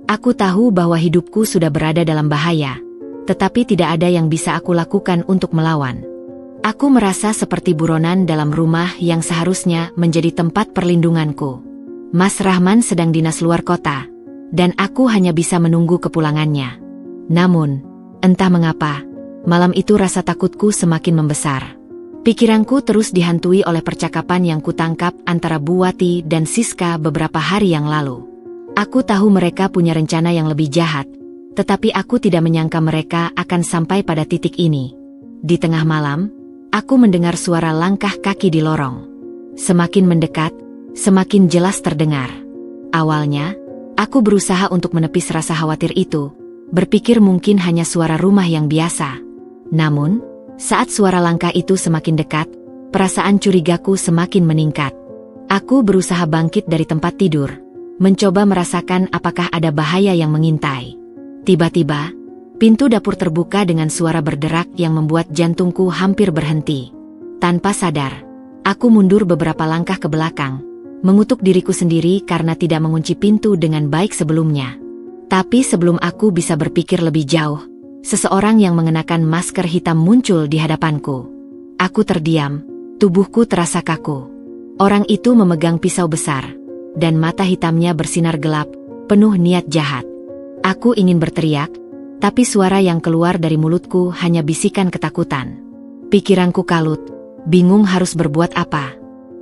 Aku tahu bahwa hidupku sudah berada dalam bahaya, tetapi tidak ada yang bisa aku lakukan untuk melawan. Aku merasa seperti buronan dalam rumah yang seharusnya menjadi tempat perlindunganku. Mas Rahman sedang dinas luar kota, dan aku hanya bisa menunggu kepulangannya. Namun, entah mengapa, malam itu rasa takutku semakin membesar. Pikiranku terus dihantui oleh percakapan yang kutangkap antara Bu Wati dan Siska beberapa hari yang lalu. Aku tahu mereka punya rencana yang lebih jahat, tetapi aku tidak menyangka mereka akan sampai pada titik ini. Di tengah malam, aku mendengar suara langkah kaki di lorong. Semakin mendekat, semakin jelas terdengar. Awalnya, aku berusaha untuk menepis rasa khawatir itu, berpikir mungkin hanya suara rumah yang biasa. Namun, saat suara langkah itu semakin dekat, perasaan curigaku semakin meningkat. Aku berusaha bangkit dari tempat tidur, mencoba merasakan apakah ada bahaya yang mengintai. Tiba-tiba, pintu dapur terbuka dengan suara berderak yang membuat jantungku hampir berhenti. Tanpa sadar, aku mundur beberapa langkah ke belakang, mengutuk diriku sendiri karena tidak mengunci pintu dengan baik sebelumnya. Tapi sebelum aku bisa berpikir lebih jauh, seseorang yang mengenakan masker hitam muncul di hadapanku. Aku terdiam, tubuhku terasa kaku. Orang itu memegang pisau besar, dan mata hitamnya bersinar gelap, penuh niat jahat. Aku ingin berteriak, tapi suara yang keluar dari mulutku hanya bisikan ketakutan. Pikiranku kalut, bingung harus berbuat apa.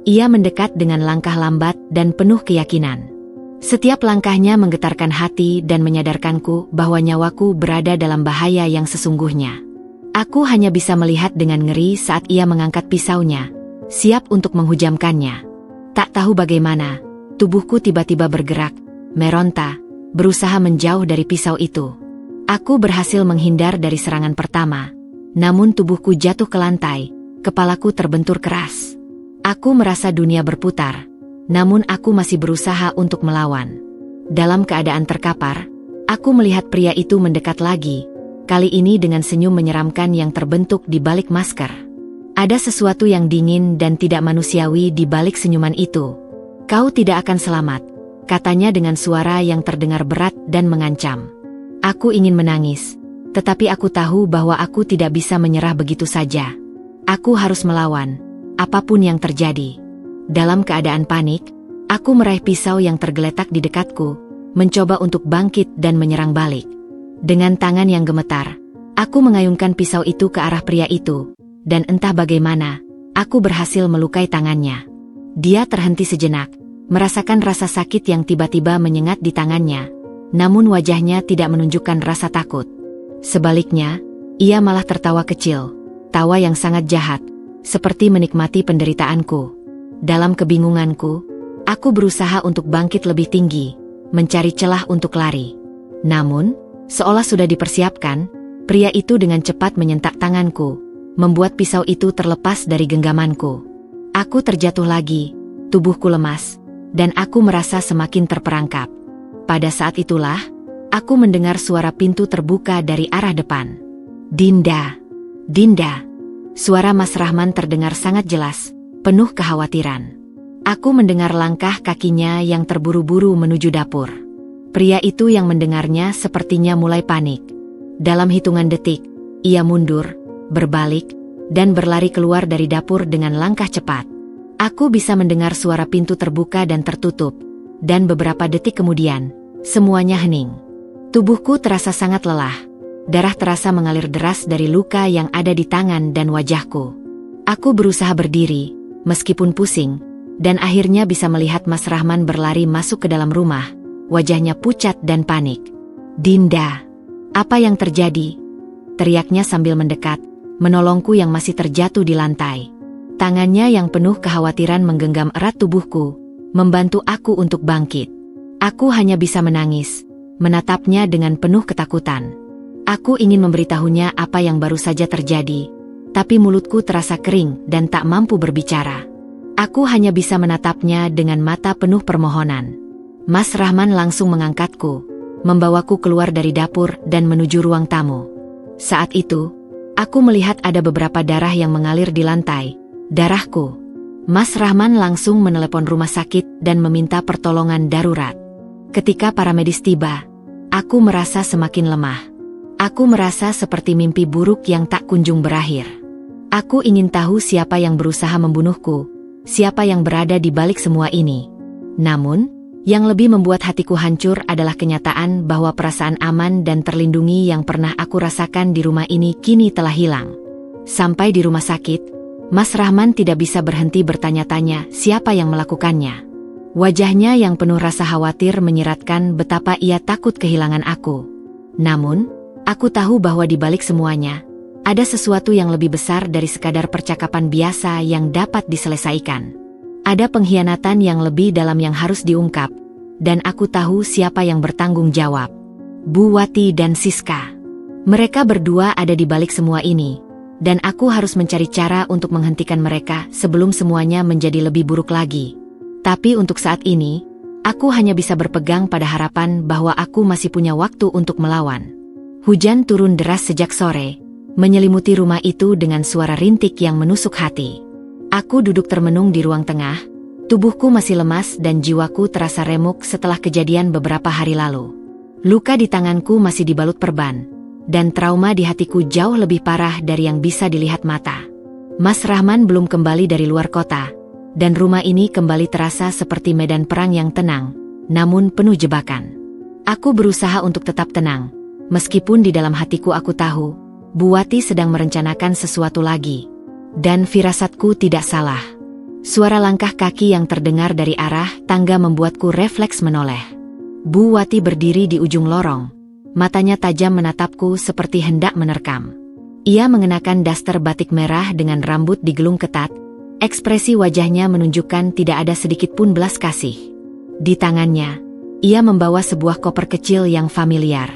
Ia mendekat dengan langkah lambat dan penuh keyakinan. Setiap langkahnya menggetarkan hati dan menyadarkanku bahwa nyawaku berada dalam bahaya yang sesungguhnya. Aku hanya bisa melihat dengan ngeri saat ia mengangkat pisaunya, siap untuk menghujamkannya. Tak tahu bagaimana, tubuhku tiba-tiba bergerak, meronta, berusaha menjauh dari pisau itu. Aku berhasil menghindar dari serangan pertama, namun tubuhku jatuh ke lantai, kepalaku terbentur keras. Aku merasa dunia berputar, namun aku masih berusaha untuk melawan. Dalam keadaan terkapar, aku melihat pria itu mendekat lagi, kali ini dengan senyum menyeramkan yang terbentuk di balik masker. Ada sesuatu yang dingin dan tidak manusiawi di balik senyuman itu. "Kau tidak akan selamat," katanya dengan suara yang terdengar berat dan mengancam. Aku ingin menangis, tetapi aku tahu bahwa aku tidak bisa menyerah begitu saja. Aku harus melawan, apapun yang terjadi. Dalam keadaan panik, aku meraih pisau yang tergeletak di dekatku, mencoba untuk bangkit dan menyerang balik. Dengan tangan yang gemetar, aku mengayunkan pisau itu ke arah pria itu, dan entah bagaimana, aku berhasil melukai tangannya. Dia terhenti sejenak, merasakan rasa sakit yang tiba-tiba menyengat di tangannya, namun wajahnya tidak menunjukkan rasa takut. Sebaliknya, Ia malah tertawa kecil, tawa yang sangat jahat, seperti menikmati penderitaanku. Dalam kebingunganku, aku berusaha untuk bangkit lebih tinggi, mencari celah untuk lari. Namun, seolah sudah dipersiapkan, pria itu dengan cepat menyentak tanganku, membuat pisau itu terlepas dari genggamanku. Aku terjatuh lagi, tubuhku lemas, dan aku merasa semakin terperangkap. Pada saat itulah, aku mendengar suara pintu terbuka dari arah depan. "Dinda! Dinda!" Suara Mas Rahman terdengar sangat jelas, penuh kekhawatiran. Aku mendengar langkah kakinya yang terburu-buru menuju dapur. Pria itu yang mendengarnya sepertinya mulai panik. Dalam hitungan detik, ia mundur, berbalik, dan berlari keluar dari dapur dengan langkah cepat. Aku bisa mendengar suara pintu terbuka dan tertutup, dan beberapa detik kemudian, semuanya hening. Tubuhku terasa sangat lelah. Darah terasa mengalir deras dari luka yang ada di tangan dan wajahku. Aku berusaha berdiri, meskipun pusing, dan akhirnya bisa melihat Mas Rahman berlari masuk ke dalam rumah, wajahnya pucat dan panik. "Dinda, apa yang terjadi?" teriaknya sambil mendekat, menolongku yang masih terjatuh di lantai. Tangannya yang penuh kekhawatiran menggenggam erat tubuhku, membantu aku untuk bangkit. Aku hanya bisa menangis, menatapnya dengan penuh ketakutan. Aku ingin memberitahunya apa yang baru saja terjadi, tapi mulutku terasa kering dan tak mampu berbicara. Aku hanya bisa menatapnya dengan mata penuh permohonan. Mas Rahman langsung mengangkatku, membawaku keluar dari dapur dan menuju ruang tamu. Saat itu, aku melihat ada beberapa darah yang mengalir di lantai, darahku. Mas Rahman langsung menelepon rumah sakit dan meminta pertolongan darurat. Ketika para medis tiba, aku merasa semakin lemah. Aku merasa seperti mimpi buruk yang tak kunjung berakhir. Aku ingin tahu siapa yang berusaha membunuhku, siapa yang berada di balik semua ini. Namun, yang lebih membuat hatiku hancur adalah kenyataan bahwa perasaan aman dan terlindungi yang pernah aku rasakan di rumah ini kini telah hilang. Sampai di rumah sakit, Mas Rahman tidak bisa berhenti bertanya-tanya siapa yang melakukannya. Wajahnya yang penuh rasa khawatir menyiratkan betapa ia takut kehilangan aku. Namun, aku tahu bahwa di balik semuanya, ada sesuatu yang lebih besar dari sekadar percakapan biasa yang dapat diselesaikan. Ada pengkhianatan yang lebih dalam yang harus diungkap, dan aku tahu siapa yang bertanggung jawab. Bu Wati dan Siska. Mereka berdua ada di balik semua ini, dan aku harus mencari cara untuk menghentikan mereka sebelum semuanya menjadi lebih buruk lagi. Tapi untuk saat ini, aku hanya bisa berpegang pada harapan bahwa aku masih punya waktu untuk melawan. Hujan turun deras sejak sore, menyelimuti rumah itu dengan suara rintik yang menusuk hati. Aku duduk termenung di ruang tengah, tubuhku masih lemas dan jiwaku terasa remuk setelah kejadian beberapa hari lalu. Luka di tanganku masih dibalut perban, dan trauma di hatiku jauh lebih parah dari yang bisa dilihat mata. Mas Rahman belum kembali dari luar kota, dan rumah ini kembali terasa seperti medan perang yang tenang, namun penuh jebakan. Aku berusaha untuk tetap tenang. Meskipun di dalam hatiku aku tahu, Bu Wati sedang merencanakan sesuatu lagi. Dan firasatku tidak salah. Suara langkah kaki yang terdengar dari arah tangga membuatku refleks menoleh. Bu Wati berdiri di ujung lorong. Matanya tajam menatapku seperti hendak menerkam. Ia mengenakan daster batik merah dengan rambut digelung ketat. Ekspresi wajahnya menunjukkan tidak ada sedikit pun belas kasih. Di tangannya, ia membawa sebuah koper kecil yang familiar.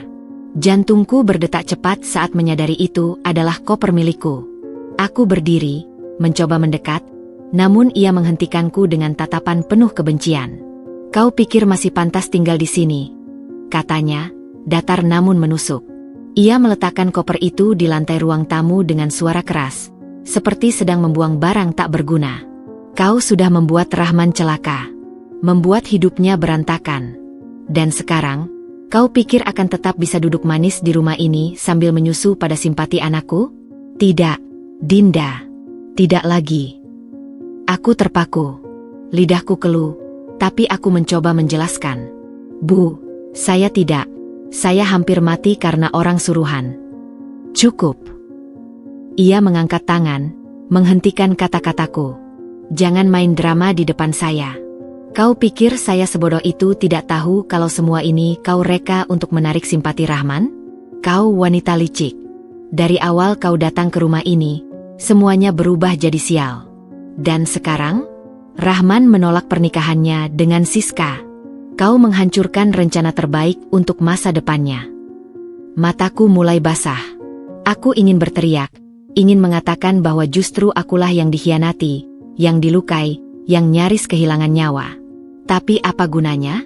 Jantungku berdetak cepat saat menyadari itu adalah koper milikku. Aku berdiri, mencoba mendekat, namun ia menghentikanku dengan tatapan penuh kebencian. "Kau pikir masih pantas tinggal di sini?" katanya, datar namun menusuk. Ia meletakkan koper itu di lantai ruang tamu dengan suara keras, seperti sedang membuang barang tak berguna. "Kau sudah membuat Rahman celaka, membuat hidupnya berantakan. Dan sekarang, kau pikir akan tetap bisa duduk manis di rumah ini sambil menyusu pada simpati anakku? Tidak, Dinda. Tidak lagi." Aku terpaku. Lidahku keluh, tapi aku mencoba menjelaskan. "Bu, saya tidak. Saya hampir mati karena orang suruhan." "Cukup." Ia mengangkat tangan, menghentikan kata-kataku. "Jangan main drama di depan saya. Kau pikir saya sebodoh itu tidak tahu kalau semua ini kau reka untuk menarik simpati Rahman? Kau wanita licik. Dari awal kau datang ke rumah ini, semuanya berubah jadi sial. Dan sekarang, Rahman menolak pernikahannya dengan Siska. Kau menghancurkan rencana terbaik untuk masa depannya. Mataku mulai basah. Aku ingin berteriak, ingin mengatakan bahwa justru akulah yang dikhianati, yang dilukai, yang nyaris kehilangan nyawa. Tapi apa gunanya?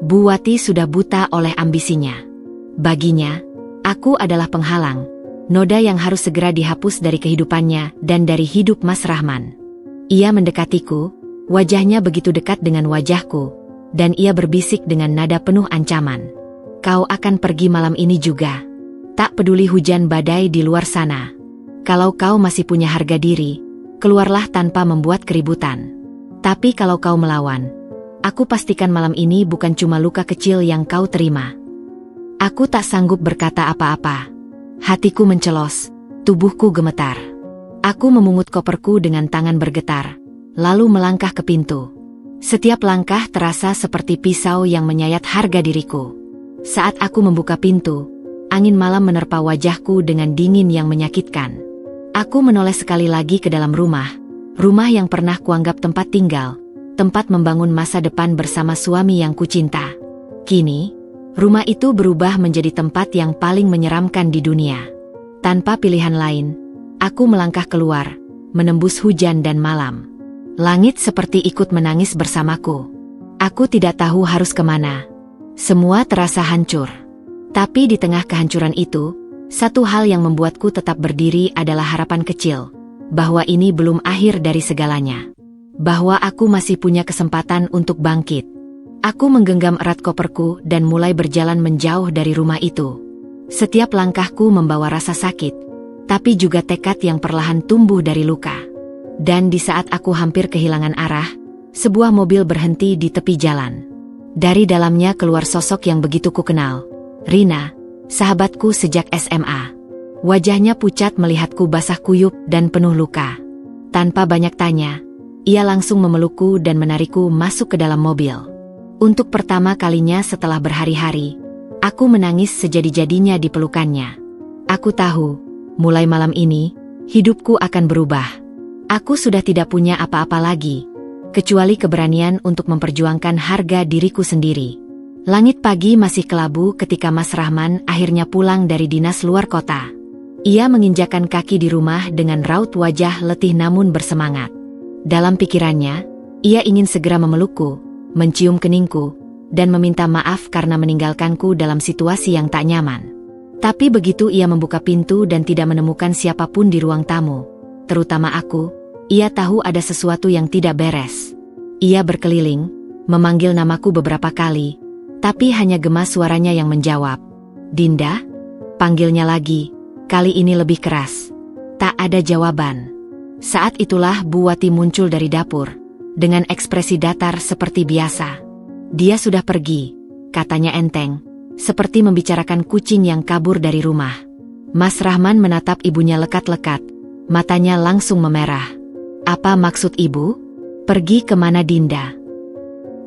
Bu Wati sudah buta oleh ambisinya. Baginya, aku adalah penghalang, noda yang harus segera dihapus dari kehidupannya dan dari hidup Mas Rahman. Ia mendekatiku, wajahnya begitu dekat dengan wajahku, dan ia berbisik dengan nada penuh ancaman. Kau akan pergi malam ini juga. Tak peduli hujan badai di luar sana. Kalau kau masih punya harga diri, keluarlah tanpa membuat keributan. Tapi kalau kau melawan, aku pastikan malam ini bukan cuma luka kecil yang kau terima. Aku tak sanggup berkata apa-apa. Hatiku mencelos, tubuhku gemetar. Aku memungut koperku dengan tangan bergetar, lalu melangkah ke pintu. Setiap langkah terasa seperti pisau yang menyayat harga diriku. Saat aku membuka pintu, angin malam menerpa wajahku dengan dingin yang menyakitkan. Aku menoleh sekali lagi ke dalam rumah yang pernah kuanggap tempat tinggal, tempat membangun masa depan bersama suami yang kucinta. Kini, rumah itu berubah menjadi tempat yang paling menyeramkan di dunia. Tanpa pilihan lain, aku melangkah keluar, menembus hujan dan malam. Langit seperti ikut menangis bersamaku. Aku tidak tahu harus kemana. Semua terasa hancur. Tapi di tengah kehancuran itu, satu hal yang membuatku tetap berdiri adalah harapan kecil, bahwa ini belum akhir dari segalanya. Bahwa aku masih punya kesempatan untuk bangkit. Aku menggenggam erat koperku dan mulai berjalan menjauh dari rumah itu. Setiap langkahku membawa rasa sakit, tapi juga tekad yang perlahan tumbuh dari luka. Dan di saat aku hampir kehilangan arah, sebuah mobil berhenti di tepi jalan. Dari dalamnya keluar sosok yang begitu kukenal. Rina, sahabatku sejak SMA. Wajahnya pucat melihatku basah kuyup dan penuh luka. Tanpa banyak tanya, ia langsung memelukku dan menarikku masuk ke dalam mobil. Untuk pertama kalinya setelah berhari-hari, aku menangis sejadi-jadinya di pelukannya. Aku tahu, mulai malam ini, hidupku akan berubah. Aku sudah tidak punya apa-apa lagi, kecuali keberanian untuk memperjuangkan harga diriku sendiri. Langit pagi masih kelabu ketika Mas Rahman akhirnya pulang dari dinas luar kota. Ia menginjakan kaki di rumah dengan raut wajah letih namun bersemangat. Dalam pikirannya, ia ingin segera memelukku, mencium keningku, dan meminta maaf karena meninggalkanku dalam situasi yang tak nyaman. Tapi begitu ia membuka pintu dan tidak menemukan siapapun di ruang tamu, terutama aku, ia tahu ada sesuatu yang tidak beres. Ia berkeliling, memanggil namaku beberapa kali, tapi hanya gemas suaranya yang menjawab. Dinda? Panggilnya lagi, kali ini lebih keras. Tak ada jawaban. Saat itulah Bu Wati muncul dari dapur, dengan ekspresi datar seperti biasa. Dia sudah pergi, katanya enteng, seperti membicarakan kucing yang kabur dari rumah. Mas Rahman menatap ibunya lekat-lekat, matanya langsung memerah. Apa maksud ibu? Pergi kemana Dinda?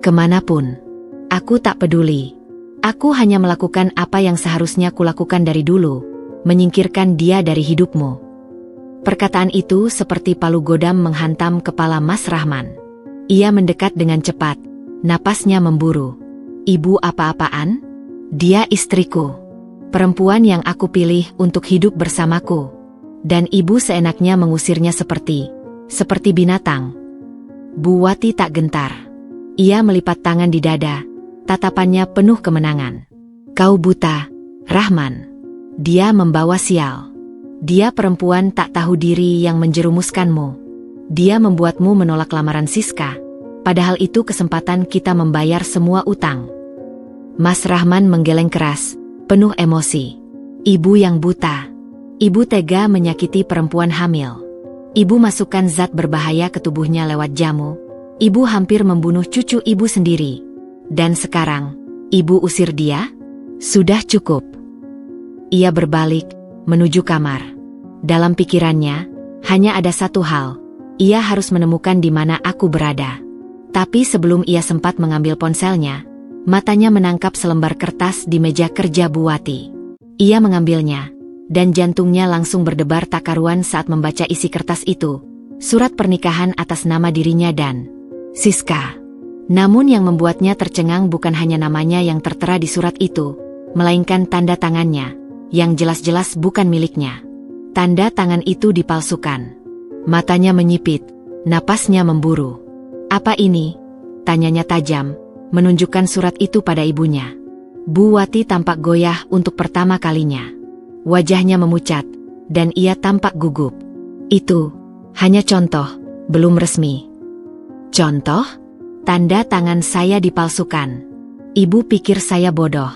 Kemanapun. Aku tak peduli. Aku hanya melakukan apa yang seharusnya kulakukan dari dulu, menyingkirkan dia dari hidupmu. Perkataan itu seperti palu godam menghantam kepala Mas Rahman. Ia mendekat dengan cepat, napasnya memburu. Ibu apa-apaan? Dia istriku. Perempuan yang aku pilih untuk hidup bersamaku. Dan ibu seenaknya mengusirnya seperti binatang. Bu Wati tak gentar. Ia melipat tangan di dada, tatapannya penuh kemenangan. Kau buta, Rahman. Dia membawa sial. Dia perempuan tak tahu diri yang menjerumuskanmu. Dia membuatmu menolak lamaran Siska, padahal itu kesempatan kita membayar semua utang. Mas Rahman menggeleng keras, penuh emosi. Ibu yang buta. Ibu tega menyakiti perempuan hamil. Ibu masukkan zat berbahaya ke tubuhnya lewat jamu. Ibu hampir membunuh cucu ibu sendiri. Dan sekarang, ibu usir dia? Sudah cukup. Ia berbalik, menuju kamar. Dalam pikirannya, hanya ada satu hal. Ia harus menemukan di mana aku berada. Tapi sebelum ia sempat mengambil ponselnya, matanya menangkap selembar kertas di meja kerja Bu Wati. Ia mengambilnya, dan jantungnya langsung berdebar tak karuan saat membaca isi kertas itu. Surat pernikahan atas nama dirinya dan Siska. Namun yang membuatnya tercengang bukan hanya namanya yang tertera di surat itu, melainkan tanda tangannya, yang jelas-jelas bukan miliknya. Tanda tangan itu dipalsukan. Matanya menyipit, napasnya memburu. "Apa ini?" tanyanya tajam, menunjukkan surat itu pada ibunya. Bu Wati tampak goyah untuk pertama kalinya. Wajahnya memucat, dan ia tampak gugup. "Itu hanya contoh, belum resmi." "Contoh? Tanda tangan saya dipalsukan." Ibu pikir saya bodoh.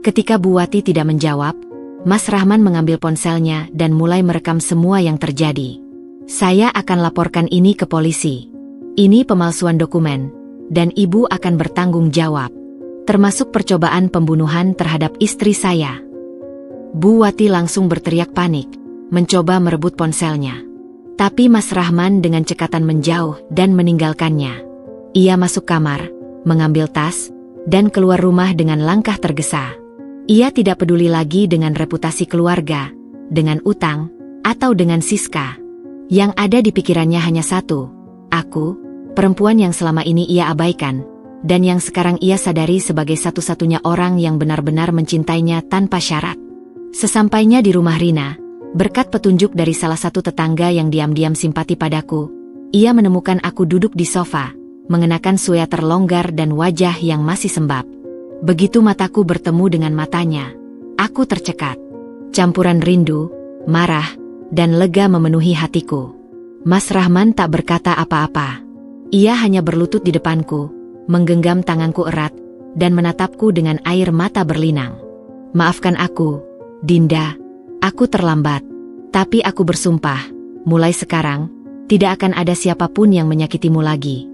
Ketika Bu Wati tidak menjawab, Mas Rahman mengambil ponselnya dan mulai merekam semua yang terjadi. "Saya akan laporkan ini ke polisi. Ini pemalsuan dokumen, dan ibu akan bertanggung jawab. Termasuk percobaan pembunuhan terhadap istri saya." Bu Wati langsung berteriak panik, mencoba merebut ponselnya. Tapi Mas Rahman dengan cekatan menjauh dan meninggalkannya. Ia masuk kamar, mengambil tas, dan keluar rumah dengan langkah tergesa. Ia tidak peduli lagi dengan reputasi keluarga, dengan utang, atau dengan Siska. Yang ada di pikirannya hanya satu, aku, perempuan yang selama ini ia abaikan, dan yang sekarang ia sadari sebagai satu-satunya orang yang benar-benar mencintainya tanpa syarat. Sesampainya di rumah Rina, berkat petunjuk dari salah satu tetangga yang diam-diam simpati padaku, ia menemukan aku duduk di sofa, mengenakan sweater longgar dan wajah yang masih sembab. Begitu mataku bertemu dengan matanya, aku tercekat. Campuran rindu, marah, dan lega memenuhi hatiku. Mas Rahman tak berkata apa-apa. Ia hanya berlutut di depanku, menggenggam tanganku erat, dan menatapku dengan air mata berlinang. "Maafkan aku, Dinda, aku terlambat. Tapi aku bersumpah, mulai sekarang, tidak akan ada siapapun yang menyakitimu lagi."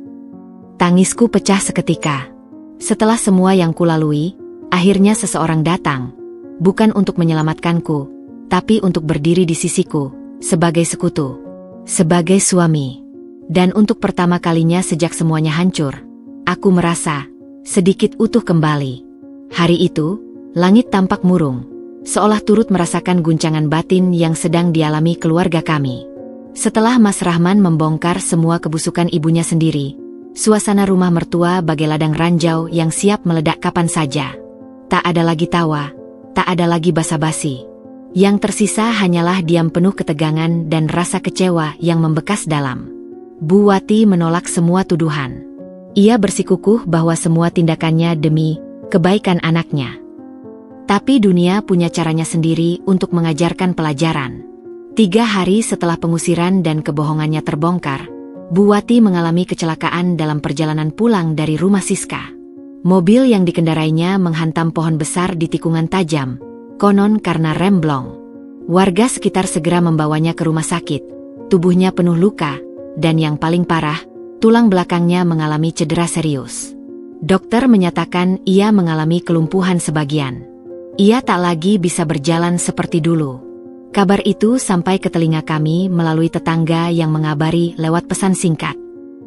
Tangisku pecah seketika. Setelah semua yang kulalui, akhirnya seseorang datang. Bukan untuk menyelamatkanku, tapi untuk berdiri di sisiku, sebagai sekutu, sebagai suami. Dan untuk pertama kalinya sejak semuanya hancur, aku merasa sedikit utuh kembali. Hari itu, langit tampak murung, seolah turut merasakan guncangan batin yang sedang dialami keluarga kami. Setelah Mas Rahman membongkar semua kebusukan ibunya sendiri, suasana rumah mertua bagai ladang ranjau yang siap meledak kapan saja. Tak ada lagi tawa, tak ada lagi basa-basi. Yang tersisa hanyalah diam penuh ketegangan dan rasa kecewa yang membekas dalam. Bu Wati menolak semua tuduhan. Ia bersikukuh bahwa semua tindakannya demi kebaikan anaknya. Tapi dunia punya caranya sendiri untuk mengajarkan pelajaran. 3 hari setelah pengusiran dan kebohongannya terbongkar, Bu Wati mengalami kecelakaan dalam perjalanan pulang dari rumah Siska. Mobil yang dikendarainya menghantam pohon besar di tikungan tajam, konon karena rem blong. Warga sekitar segera membawanya ke rumah sakit. Tubuhnya penuh luka, dan yang paling parah, tulang belakangnya mengalami cedera serius. Dokter menyatakan ia mengalami kelumpuhan sebagian. Ia tak lagi bisa berjalan seperti dulu. Kabar itu sampai ke telinga kami melalui tetangga yang mengabari lewat pesan singkat.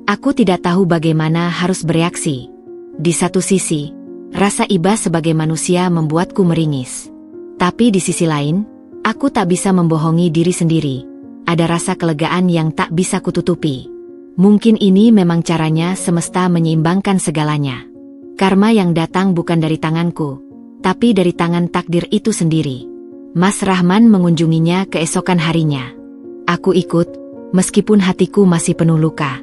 Aku tidak tahu bagaimana harus bereaksi. Di satu sisi, rasa iba sebagai manusia membuatku meringis. Tapi di sisi lain, aku tak bisa membohongi diri sendiri. Ada rasa kelegaan yang tak bisa kututupi. Mungkin ini memang caranya semesta menyeimbangkan segalanya. Karma yang datang bukan dari tanganku, tapi dari tangan takdir itu sendiri. Mas Rahman mengunjunginya keesokan harinya. Aku ikut, meskipun hatiku masih penuh luka.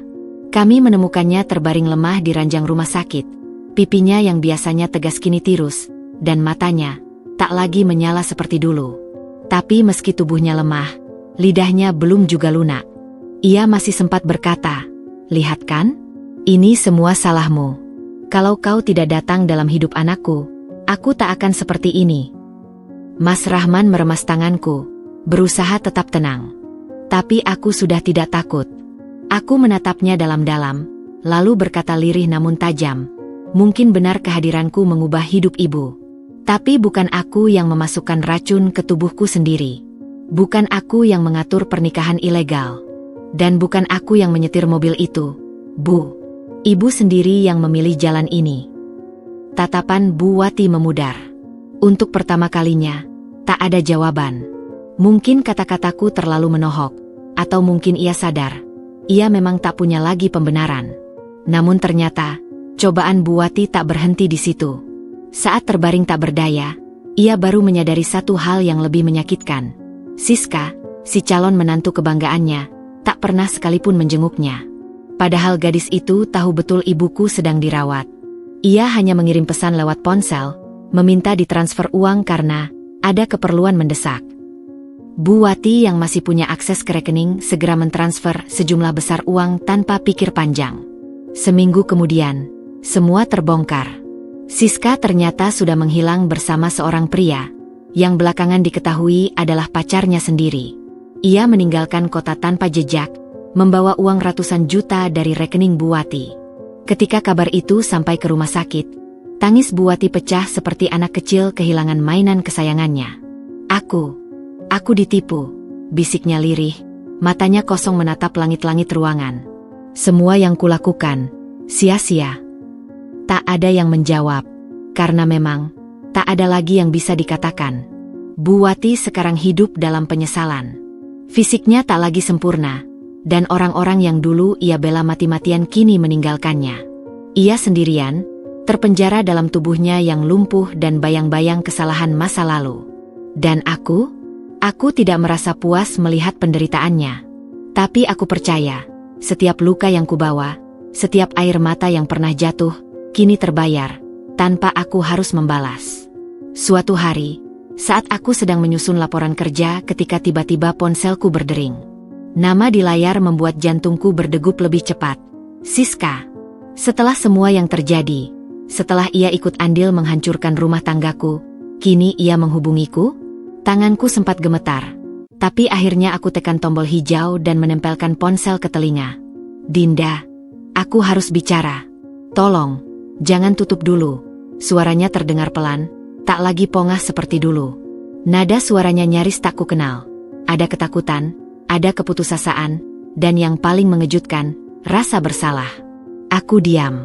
Kami menemukannya terbaring lemah di ranjang rumah sakit. Pipinya yang biasanya tegas kini tirus, dan matanya tak lagi menyala seperti dulu. Tapi meski tubuhnya lemah, lidahnya belum juga lunak. Ia masih sempat berkata, "Lihat kan? Ini semua salahmu. Kalau kau tidak datang dalam hidup anakku, aku tak akan seperti ini." Mas Rahman meremas tanganku, berusaha tetap tenang. Tapi aku sudah tidak takut. Aku menatapnya dalam-dalam, lalu berkata lirih namun tajam, "Mungkin benar kehadiranku mengubah hidup ibu. Tapi bukan aku yang memasukkan racun ke tubuhku sendiri. Bukan aku yang mengatur pernikahan ilegal. Dan bukan aku yang menyetir mobil itu, Bu. Ibu sendiri yang memilih jalan ini." Tatapan Bu Wati memudar. Untuk pertama kalinya, Tak ada jawaban. Mungkin kata-kataku terlalu menohok, atau mungkin ia sadar. Ia memang tak punya lagi pembenaran. Namun ternyata, cobaan Buati tak berhenti di situ. Saat terbaring tak berdaya, ia baru menyadari satu hal yang lebih menyakitkan. Siska, si calon menantu kebanggaannya, tak pernah sekalipun menjenguknya. Padahal gadis itu tahu betul ibuku sedang dirawat. Ia hanya mengirim pesan lewat ponsel, meminta ditransfer uang karena ada keperluan mendesak. Buati yang masih punya akses ke rekening segera mentransfer sejumlah besar uang tanpa pikir panjang. Seminggu kemudian, semua terbongkar. Siska ternyata sudah menghilang bersama seorang pria, yang belakangan diketahui adalah pacarnya sendiri. Ia meninggalkan kota tanpa jejak, membawa uang ratusan juta dari rekening Buati. Ketika kabar itu sampai ke rumah sakit, tangis Buati pecah seperti anak kecil kehilangan mainan kesayangannya. Aku ditipu, bisiknya lirih, matanya kosong menatap langit-langit ruangan. Semua yang kulakukan, sia-sia. Tak ada yang menjawab, karena memang, tak ada lagi yang bisa dikatakan. Buati sekarang hidup dalam penyesalan. Fisiknya tak lagi sempurna, dan orang-orang yang dulu ia bela mati-matian kini meninggalkannya. Ia sendirian, terpenjara dalam tubuhnya yang lumpuh dan bayang-bayang kesalahan masa lalu. Dan Aku tidak merasa puas melihat penderitaannya. Tapi aku percaya, setiap luka yang kubawa, setiap air mata yang pernah jatuh, kini terbayar, tanpa aku harus membalas. Suatu hari, saat aku sedang menyusun laporan kerja ketika tiba-tiba ponselku berdering. Nama di layar membuat jantungku berdegup lebih cepat. Siska. Setelah semua yang terjadi, setelah ia ikut andil menghancurkan rumah tanggaku, kini ia menghubungiku? Tanganku sempat gemetar, tapi akhirnya aku tekan tombol hijau dan menempelkan ponsel ke telinga. Dinda, aku harus bicara. Tolong, jangan tutup dulu. Suaranya terdengar pelan, tak lagi pongah seperti dulu. Nada suaranya nyaris tak kukenal. Ada ketakutan, ada keputusasaan, dan yang paling mengejutkan, rasa bersalah. Aku diam,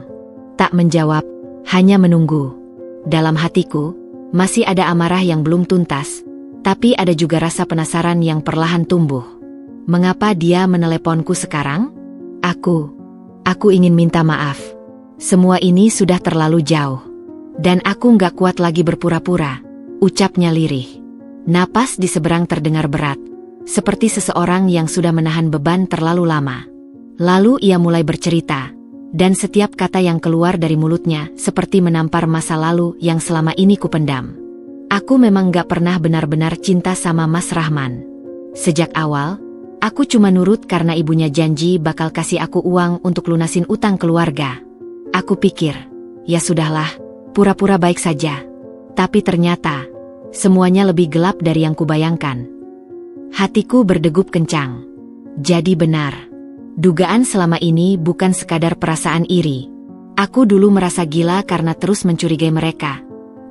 tak menjawab, hanya menunggu. Dalam hatiku, masih ada amarah yang belum tuntas, tapi ada juga rasa penasaran yang perlahan tumbuh. Mengapa dia meneleponku sekarang? Aku ingin minta maaf. Semua ini sudah terlalu jauh. Dan aku nggak kuat lagi berpura-pura, ucapnya lirih. Napas di seberang terdengar berat, seperti seseorang yang sudah menahan beban terlalu lama. Lalu ia mulai bercerita, dan setiap kata yang keluar dari mulutnya seperti menampar masa lalu yang selama ini kupendam. Aku memang gak pernah benar-benar cinta sama Mas Rahman. Sejak awal, aku cuma nurut karena ibunya janji bakal kasih aku uang untuk lunasin utang keluarga. Aku pikir, ya sudahlah, pura-pura baik saja. Tapi ternyata, semuanya lebih gelap dari yang kubayangkan. Hatiku berdegup kencang. Jadi benar. Dugaan selama ini bukan sekadar perasaan iri. Aku dulu merasa gila karena terus mencurigai mereka.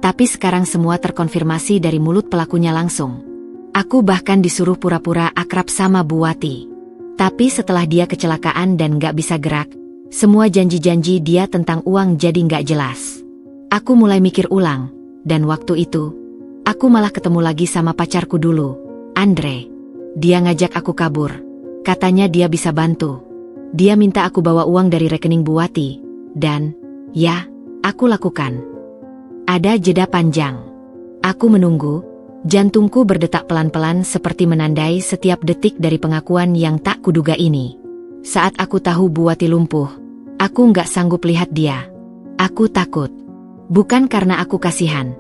Tapi sekarang semua terkonfirmasi dari mulut pelakunya langsung. Aku bahkan disuruh pura-pura akrab sama Buati. Tapi setelah dia kecelakaan dan gak bisa gerak, semua janji-janji dia tentang uang jadi gak jelas. Aku mulai mikir ulang, dan waktu itu, aku malah ketemu lagi sama pacarku dulu, Andre. Dia ngajak aku kabur. Katanya dia bisa bantu. Dia minta aku bawa uang dari rekening Buati. Dan, ya, aku lakukan. Ada jeda panjang. Aku menunggu, jantungku berdetak pelan-pelan seperti menandai setiap detik dari pengakuan yang tak kuduga ini. Saat aku tahu Buati lumpuh, aku nggak sanggup lihat dia. Aku takut. Bukan karena aku kasihan,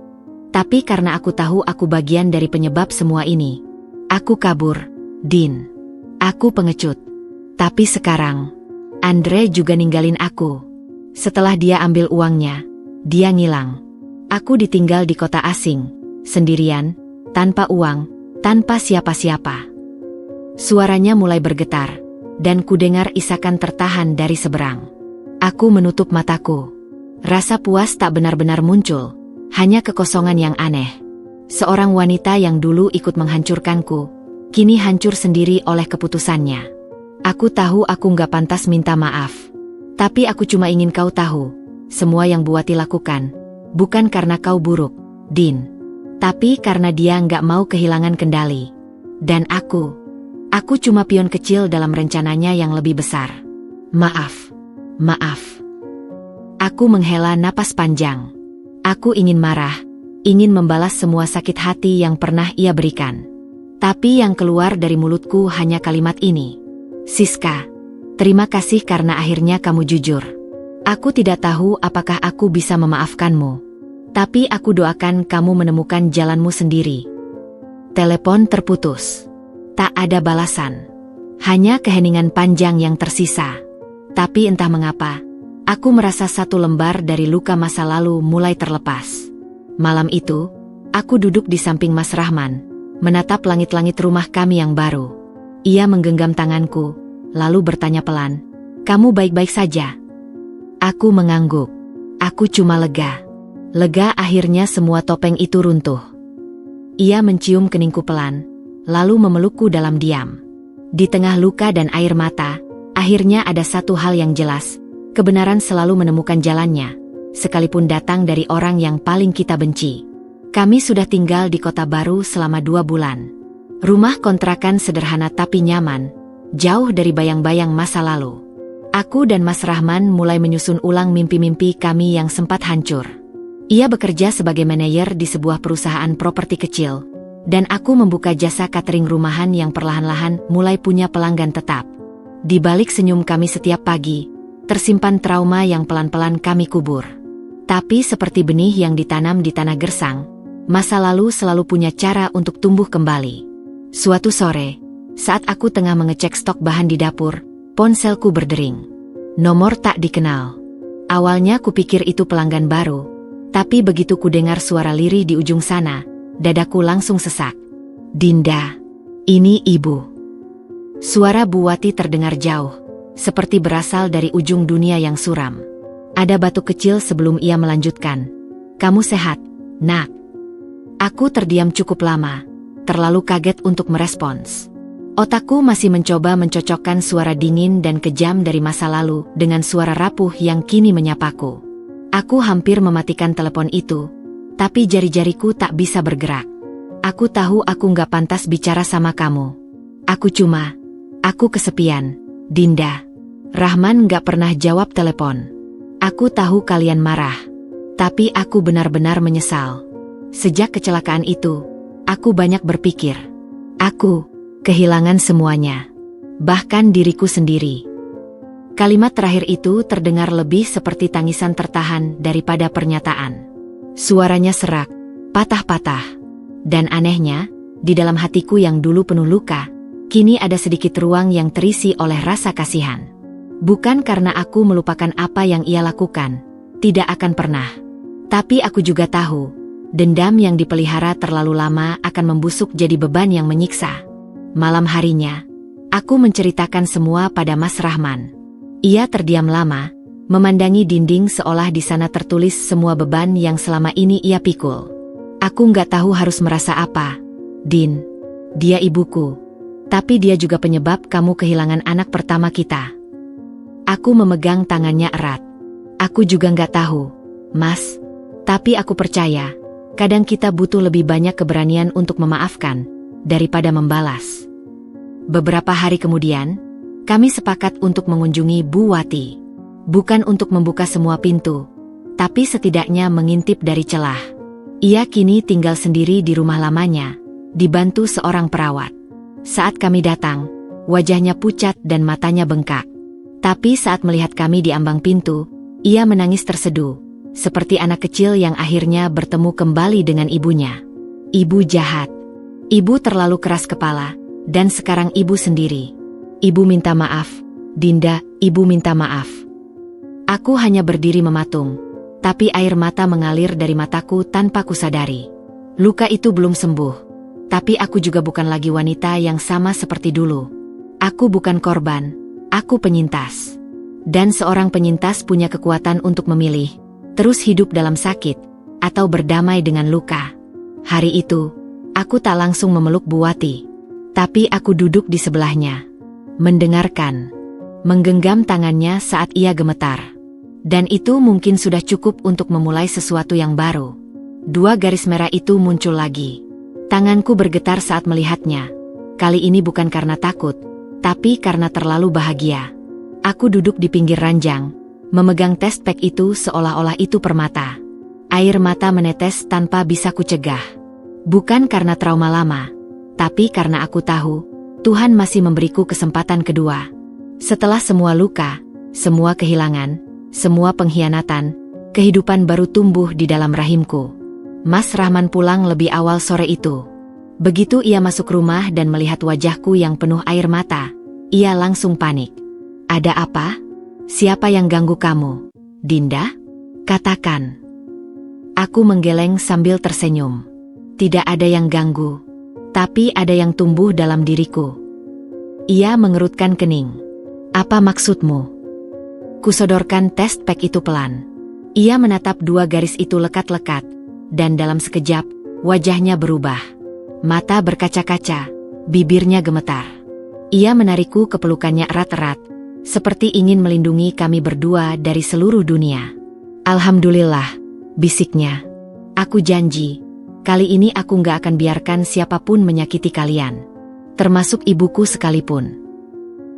tapi karena aku tahu aku bagian dari penyebab semua ini. Aku kabur, Din. Aku pengecut. Tapi sekarang, Andre juga ninggalin aku. Setelah dia ambil uangnya, dia ngilang. Aku ditinggal di kota asing, sendirian, tanpa uang, tanpa siapa-siapa. Suaranya mulai bergetar, dan kudengar isakan tertahan dari seberang. Aku menutup mataku. Rasa puas tak benar-benar muncul, hanya kekosongan yang aneh. Seorang wanita yang dulu ikut menghancurkanku, kini hancur sendiri oleh keputusannya. Aku tahu aku nggak pantas minta maaf. Tapi aku cuma ingin kau tahu, semua yang Buati lakukan, bukan karena kau buruk, Din. Tapi karena dia nggak mau kehilangan kendali. Dan aku cuma pion kecil dalam rencananya yang lebih besar. Maaf. Aku menghela napas panjang. Aku ingin marah, ingin membalas semua sakit hati yang pernah ia berikan. Tapi yang keluar dari mulutku hanya kalimat ini. Siska, terima kasih karena akhirnya kamu jujur. Aku tidak tahu apakah aku bisa memaafkanmu. Tapi aku doakan kamu menemukan jalanmu sendiri. Telepon terputus. Tak ada balasan. Hanya keheningan panjang yang tersisa. Tapi entah mengapa, aku merasa satu lembar dari luka masa lalu mulai terlepas. Malam itu, aku duduk di samping Mas Rahman, menatap langit-langit rumah kami yang baru. Ia menggenggam tanganku, lalu bertanya pelan, "Kamu baik-baik saja?" Aku mengangguk. Aku cuma lega. Lega akhirnya semua topeng itu runtuh. Ia mencium keningku pelan, lalu memelukku dalam diam. Di tengah luka dan air mata, akhirnya ada satu hal yang jelas, kebenaran selalu menemukan jalannya, sekalipun datang dari orang yang paling kita benci. Kami sudah tinggal di kota baru selama 2 bulan. Rumah kontrakan sederhana tapi nyaman, jauh dari bayang-bayang masa lalu. Aku dan Mas Rahman mulai menyusun ulang mimpi-mimpi kami yang sempat hancur. Ia bekerja sebagai manajer di sebuah perusahaan properti kecil, dan aku membuka jasa catering rumahan yang perlahan-lahan mulai punya pelanggan tetap. Di balik senyum kami setiap pagi, tersimpan trauma yang pelan-pelan kami kubur. Tapi seperti benih yang ditanam di tanah gersang, masa lalu selalu punya cara untuk tumbuh kembali. Suatu sore, saat aku tengah mengecek stok bahan di dapur, ponselku berdering. Nomor tak dikenal. Awalnya kupikir itu pelanggan baru, tapi begitu kudengar suara lirih di ujung sana, dadaku langsung sesak. "Dinda, ini ibu." Suara Bu Wati terdengar jauh, seperti berasal dari ujung dunia yang suram. Ada batuk kecil sebelum ia melanjutkan. "Kamu sehat, Nak?" Aku terdiam cukup lama, terlalu kaget untuk merespons. Otakku masih mencoba mencocokkan suara dingin dan kejam dari masa lalu dengan suara rapuh yang kini menyapaku. Aku hampir mematikan telepon itu, tapi jari-jariku tak bisa bergerak. "Aku tahu aku nggak pantas bicara sama kamu. Aku kesepian, Dinda." Rahman nggak pernah jawab telepon. "Aku tahu kalian marah, tapi aku benar-benar menyesal. Sejak kecelakaan itu, aku banyak berpikir. Aku kehilangan semuanya, bahkan diriku sendiri." Kalimat terakhir itu terdengar lebih seperti tangisan tertahan daripada pernyataan. Suaranya serak, patah-patah. Dan anehnya, di dalam hatiku yang dulu penuh luka, kini ada sedikit ruang yang terisi oleh rasa kasihan. Bukan karena aku melupakan apa yang ia lakukan, tidak akan pernah. Tapi aku juga tahu, dendam yang dipelihara terlalu lama akan membusuk jadi beban yang menyiksa. Malam harinya, aku menceritakan semua pada Mas Rahman. Ia terdiam lama, memandangi dinding seolah di sana tertulis semua beban yang selama ini ia pikul. "Aku nggak tahu harus merasa apa, Din. Dia ibuku. Tapi dia juga penyebab kamu kehilangan anak pertama kita." Aku memegang tangannya erat. "Aku juga nggak tahu, Mas. Tapi aku percaya, kadang kita butuh lebih banyak keberanian untuk memaafkan, daripada membalas." Beberapa hari kemudian, kami sepakat untuk mengunjungi Bu Wati. Bukan untuk membuka semua pintu, tapi setidaknya mengintip dari celah. Ia kini tinggal sendiri di rumah lamanya, dibantu seorang perawat. Saat kami datang, wajahnya pucat dan matanya bengkak. Tapi saat melihat kami di ambang pintu, ia menangis terseduh, seperti anak kecil yang akhirnya bertemu kembali dengan ibunya. Ibu jahat. Ibu terlalu keras kepala, dan sekarang ibu sendiri. "Ibu minta maaf, Dinda, ibu minta maaf." Aku hanya berdiri mematung, tapi air mata mengalir dari mataku tanpa kusadari. Luka itu belum sembuh, tapi aku juga bukan lagi wanita yang sama seperti dulu. Aku bukan korban, aku penyintas. Dan seorang penyintas punya kekuatan untuk memilih, terus hidup dalam sakit, atau berdamai dengan luka. Hari itu, aku tak langsung memeluk Bu Wati, tapi aku duduk di sebelahnya. Mendengarkan, menggenggam tangannya saat ia gemetar. Dan itu mungkin sudah cukup untuk memulai sesuatu yang baru. Dua garis merah itu muncul lagi. Tanganku bergetar saat melihatnya. Kali ini bukan karena takut, tapi karena terlalu bahagia. Aku duduk di pinggir ranjang, memegang test pack itu seolah-olah itu permata. Air mata menetes tanpa bisa kucegah. Bukan karena trauma lama, tapi karena aku tahu, Tuhan masih memberiku kesempatan kedua. Setelah semua luka, semua kehilangan, semua pengkhianatan, kehidupan baru tumbuh di dalam rahimku. Mas Rahman pulang lebih awal sore itu. Begitu ia masuk rumah dan melihat wajahku yang penuh air mata, ia langsung panik. "Ada apa? Siapa yang ganggu kamu, Dinda? Katakan." Aku menggeleng sambil tersenyum. Tidak ada yang ganggu, tapi ada yang tumbuh dalam diriku. Ia mengerutkan kening. "Apa maksudmu?" Kusodorkan test pack itu pelan. Ia menatap dua garis itu lekat-lekat, dan dalam sekejap, wajahnya berubah. Mata berkaca-kaca, bibirnya gemetar. Ia menarikku ke pelukannya erat-erat, seperti ingin melindungi kami berdua dari seluruh dunia. "Alhamdulillah," bisiknya. "Aku janji, kali ini aku nggak akan biarkan siapapun menyakiti kalian. Termasuk ibuku sekalipun."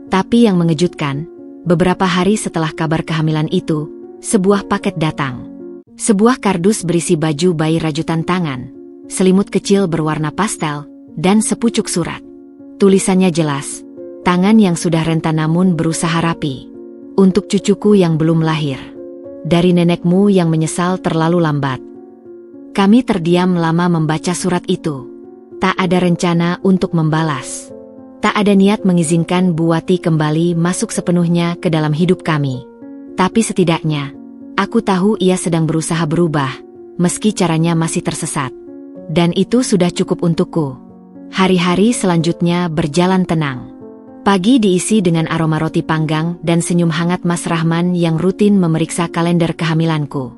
Tapi yang mengejutkan, beberapa hari setelah kabar kehamilan itu, sebuah paket datang. Sebuah kardus berisi baju bayi rajutan tangan, selimut kecil berwarna pastel, dan sepucuk surat. Tulisannya jelas, tangan yang sudah renta namun berusaha rapi. "Untuk cucuku yang belum lahir. Dari nenekmu yang menyesal terlalu lambat." Kami terdiam lama membaca surat itu. Tak ada rencana untuk membalas. Tak ada niat mengizinkan Bu Wati kembali masuk sepenuhnya ke dalam hidup kami. Tapi setidaknya, aku tahu ia sedang berusaha berubah, meski caranya masih tersesat. Dan itu sudah cukup untukku. Hari-hari selanjutnya berjalan tenang. Pagi diisi dengan aroma roti panggang dan senyum hangat Mas Rahman yang rutin memeriksa kalender kehamilanku.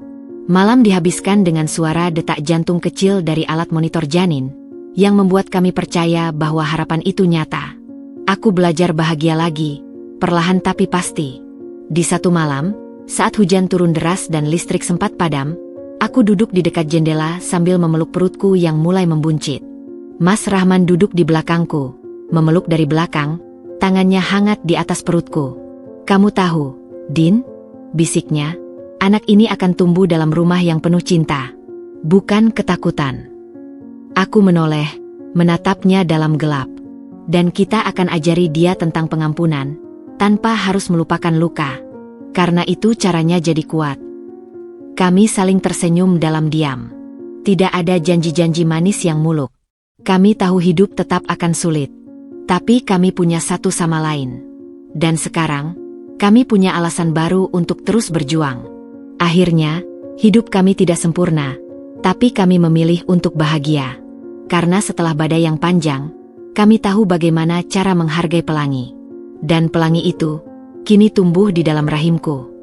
Malam dihabiskan dengan suara detak jantung kecil dari alat monitor janin, yang membuat kami percaya bahwa harapan itu nyata. Aku belajar bahagia lagi, perlahan tapi pasti. Di satu malam, saat hujan turun deras dan listrik sempat padam, aku duduk di dekat jendela sambil memeluk perutku yang mulai membuncit. Mas Rahman duduk di belakangku, memeluk dari belakang, tangannya hangat di atas perutku. "Kamu tahu, Din?" bisiknya, "anak ini akan tumbuh dalam rumah yang penuh cinta, bukan ketakutan." Aku menoleh, menatapnya dalam gelap. "Dan kita akan ajari dia tentang pengampunan, tanpa harus melupakan luka. Karena itu caranya jadi kuat." Kami saling tersenyum dalam diam. Tidak ada janji-janji manis yang muluk. Kami tahu hidup tetap akan sulit. Tapi kami punya satu sama lain. Dan sekarang, kami punya alasan baru untuk terus berjuang. Akhirnya, hidup kami tidak sempurna, tapi kami memilih untuk bahagia. Karena setelah badai yang panjang, kami tahu bagaimana cara menghargai pelangi. Dan pelangi itu, kini tumbuh di dalam rahimku.